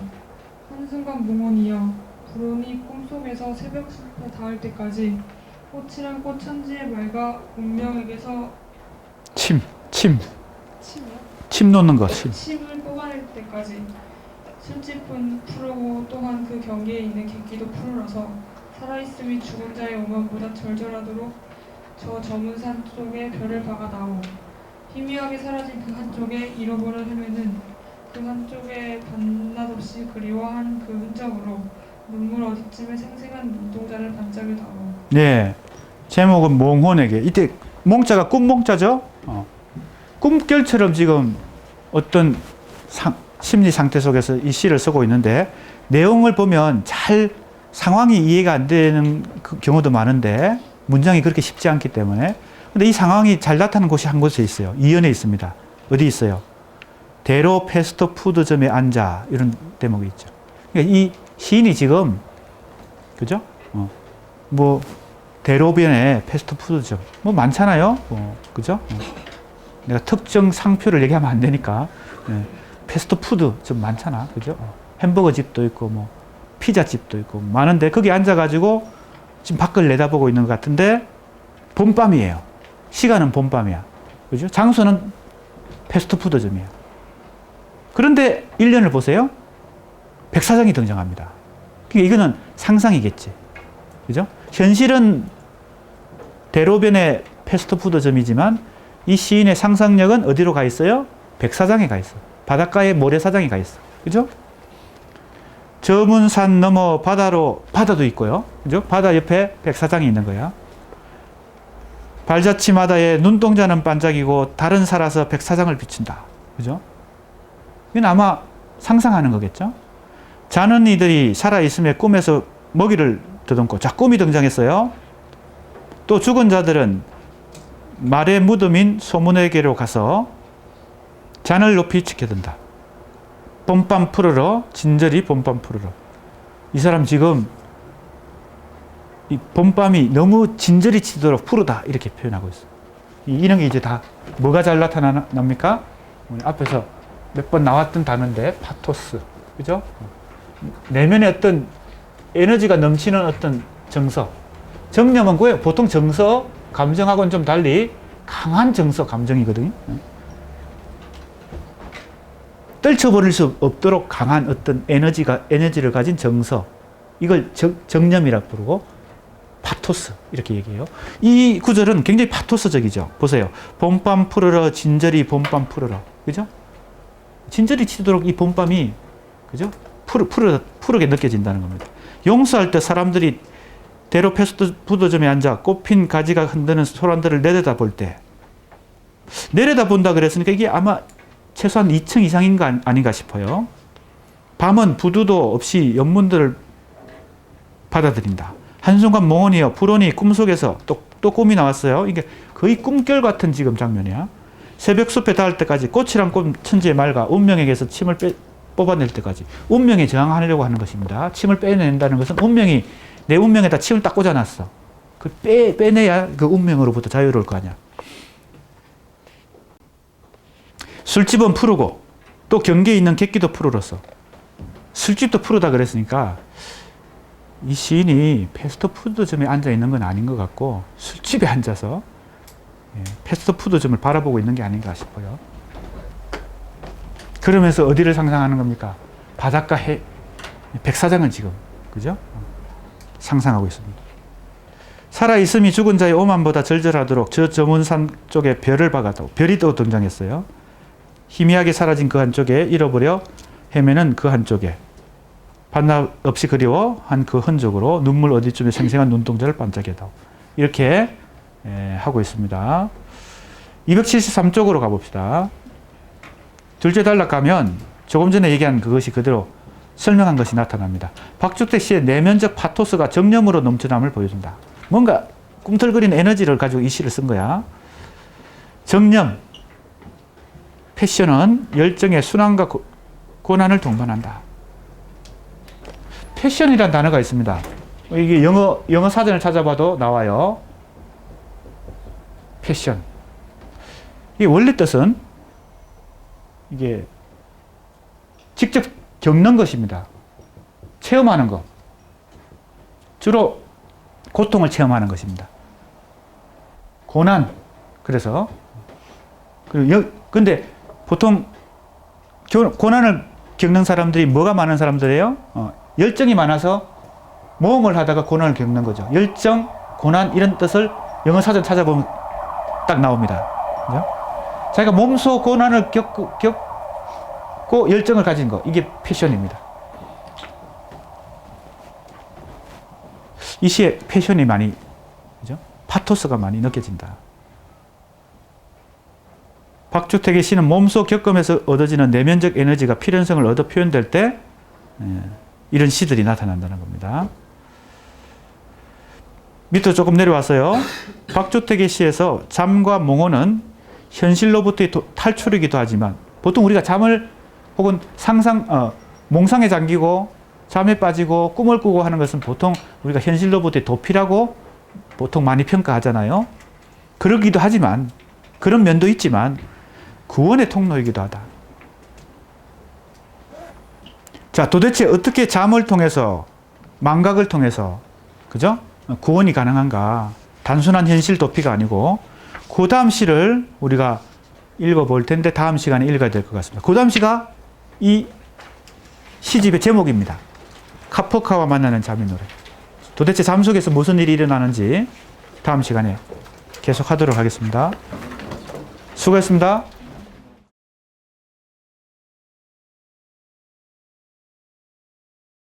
한순간 몽원이여 불온이 꿈속에서 새벽 숲에 닿을 때까지 꽃이란 꽃 천지의 말과 운명에게서 침 침을 놓는 거 침. 침을 뽑아낼 때까지 술집은 푸르고 또한 그 경계에 있는 객기도 푸르러서 살아있음이 죽은 자의 오만보다 절절하도록 저 저문 산 쪽에 별을 박아 나오 희미하게 사라진 그 한쪽에 잃어버려 헤매는 그 한쪽에 밤낮없이 그리워한 그 흔적으로 눈물 어디쯤에 생생한 눈동자를 반짝여다오. 네, 제목은 몽혼에게. 이때 몽자가 꿈몽자죠. 꿈결처럼 지금 어떤 심리 상태 속에서 이 시를 쓰고 있는데 내용을 보면 잘 상황이 이해가 안 되는 그 경우도 많은데 문장이 그렇게 쉽지 않기 때문에. 근데 이 상황이 잘 나타나는 곳이 한 곳에 있어요. 이연에 있습니다. 어디 있어요? 대로 패스트푸드점에 앉아, 이런 대목이 있죠. 그러니까 이 시인이 지금, 그죠? 뭐 대로변에 패스트푸드점 뭐 많잖아요. 그죠? 내가 특정 상표를 얘기하면 안 되니까. 패스트푸드 좀 많잖아. 그죠? 햄버거 집도 있고 뭐 피자 집도 있고 많은데 거기 앉아가지고 지금 밖을 내다보고 있는 것 같은데 봄밤이에요. 시간은 봄밤이야. 그죠? 장소는 패스트푸드점이에요. 그런데 1년을 보세요. 백사장이 등장합니다. 그러니까 이거는 상상이겠지. 그죠? 현실은 대로변의 패스트푸드점이지만 이 시인의 상상력은 어디로 가 있어요? 백사장에 가 있어. 바닷가에 모래사장에 가 있어. 그죠? 저문산 넘어 바다도 있고요. 그죠? 바다 옆에 백사장이 있는 거야. 발자취마다에 눈동자는 반짝이고 달은 살아서 백사장을 비춘다. 그죠? 이건 아마 상상하는 거겠죠? 자는 이들이 살아있음에 꿈에서 먹이를 더듬고, 자, 꿈이 등장했어요. 또 죽은 자들은 말의 무덤인 소문에게로 가서 잔을 높이 지켜든다. 봄밤 푸르러 진저리 봄밤 푸르러. 이 사람 지금 이 봄밤이 너무 진저리 치도록 푸르다 이렇게 표현하고 있어요. 이런 게 이제 다 뭐가 잘 나타납니까? 앞에서 몇 번 나왔던 단어인데 파토스, 그죠? 내면에 어떤 에너지가 넘치는 어떤 정서. 정념은 뭐예요? 보통 정서, 감정하고는 좀 달리 강한 정서, 감정이거든요. 떨쳐버릴 수 없도록 강한 어떤 에너지를 가진 정서. 이걸 정념이라고 부르고 파토스 이렇게 얘기해요. 이 구절은 굉장히 파토스적이죠. 보세요. 봄밤 푸르러 진저리 봄밤 푸르러. 그죠? 진저리 치도록 이 봄밤이, 그죠? 푸르게 느껴진다는 겁니다. 용서할 때 사람들이 대로 패스트푸드점에 앉아 꽃핀 가지가 흔드는 소란들을 내려다볼 때, 내려다본다 그랬으니까 이게 아마 최소한 2층 이상인가 아닌가 싶어요. 밤은 부두도 없이 연문들을 받아들인다. 한순간 몽원이여 불온이 꿈속에서 또 꿈이 나왔어요. 이게 거의 꿈결 같은 지금 장면이야. 새벽 숲에 닿을 때까지 꽃이란 꽃 천지의 말과 운명에게서 침을 뽑아낼 때까지. 운명에 저항하려고 하는 것입니다. 침을 빼낸다는 것은 내 운명에다 침을 딱 꽂아놨어. 그 빼내야 그 운명으로부터 자유로울 거 아니야. 술집은 푸르고 또 경계에 있는 객기도 푸르러서. 술집도 푸르다 그랬으니까 이 시인이 패스트푸드점에 앉아 있는 건 아닌 것 같고 술집에 앉아서 패스트푸드점을 바라보고 있는 게 아닌가 싶어요. 그러면서 어디를 상상하는 겁니까? 바닷가 백사장을 지금, 그죠? 상상하고 있습니다. 살아있음이 죽은 자의 오만보다 절절하도록 저 저문산 쪽에 별을 박았다고. 별이 또 등장했어요. 희미하게 사라진 그 한쪽에 잃어버려 헤매는 그 한쪽에 반납 없이 그리워한 그 흔적으로 눈물 어디쯤에 생생한 눈동자를 반짝여다오. 이렇게 하고 있습니다. 273쪽으로 가봅시다. 둘째 단락 가면 조금 전에 얘기한 그것이 그대로 설명한 것이 나타납니다. 박주택 씨의 내면적 파토스가 정념으로 넘쳐남을 보여준다. 뭔가 꿈틀거리는 에너지를 가지고 이 시를 쓴 거야. 정념, 패션은 열정의 순환과 고난을 동반한다. 패션이라는 단어가 있습니다. 이게 영어 사전을 찾아봐도 나와요. 패션. 이 원래 뜻은 이게 직접 겪는 것입니다. 체험하는 것. 주로 고통을 체험하는 것입니다. 고난. 그래서 근데 보통 고난을 겪는 사람들이 뭐가 많은 사람들이에요? 열정이 많아서 모험을 하다가 고난을 겪는 거죠. 열정, 고난 이런 뜻을 영어 사전 찾아보면 딱 나옵니다. 그죠? 자기가 몸소 고난을 겪고 열정을 가진 거, 이게 패션입니다. 이 시에 패션이 많이, 그죠? 파토스가 많이 느껴진다. 박주택의 시는 몸소 겪으면서 얻어지는 내면적 에너지가 필연성을 얻어 표현될 때 이런 시들이 나타난다는 겁니다. 밑으로 조금 내려와서요. 박주택의 시에서 잠과 몽호는 현실로부터의 탈출이기도 하지만 보통 우리가 잠을 혹은 몽상에 잠기고 잠에 빠지고 꿈을 꾸고 하는 것은 보통 우리가 현실로부터의 도피라고 보통 많이 평가하잖아요. 그러기도 하지만 그런 면도 있지만 구원의 통로이기도 하다. 자, 도대체 어떻게 잠을 통해서 망각을 통해서 그죠? 구원이 가능한가? 단순한 현실 도피가 아니고 그 다음 시를 우리가 읽어볼 텐데 다음 시간에 읽어야 될 것 같습니다. 그 다음 시가 이 시집의 제목입니다. 카프카와 만나는 잠의 노래. 도대체 잠 속에서 무슨 일이 일어나는지 다음 시간에 계속 하도록 하겠습니다. 수고했습니다.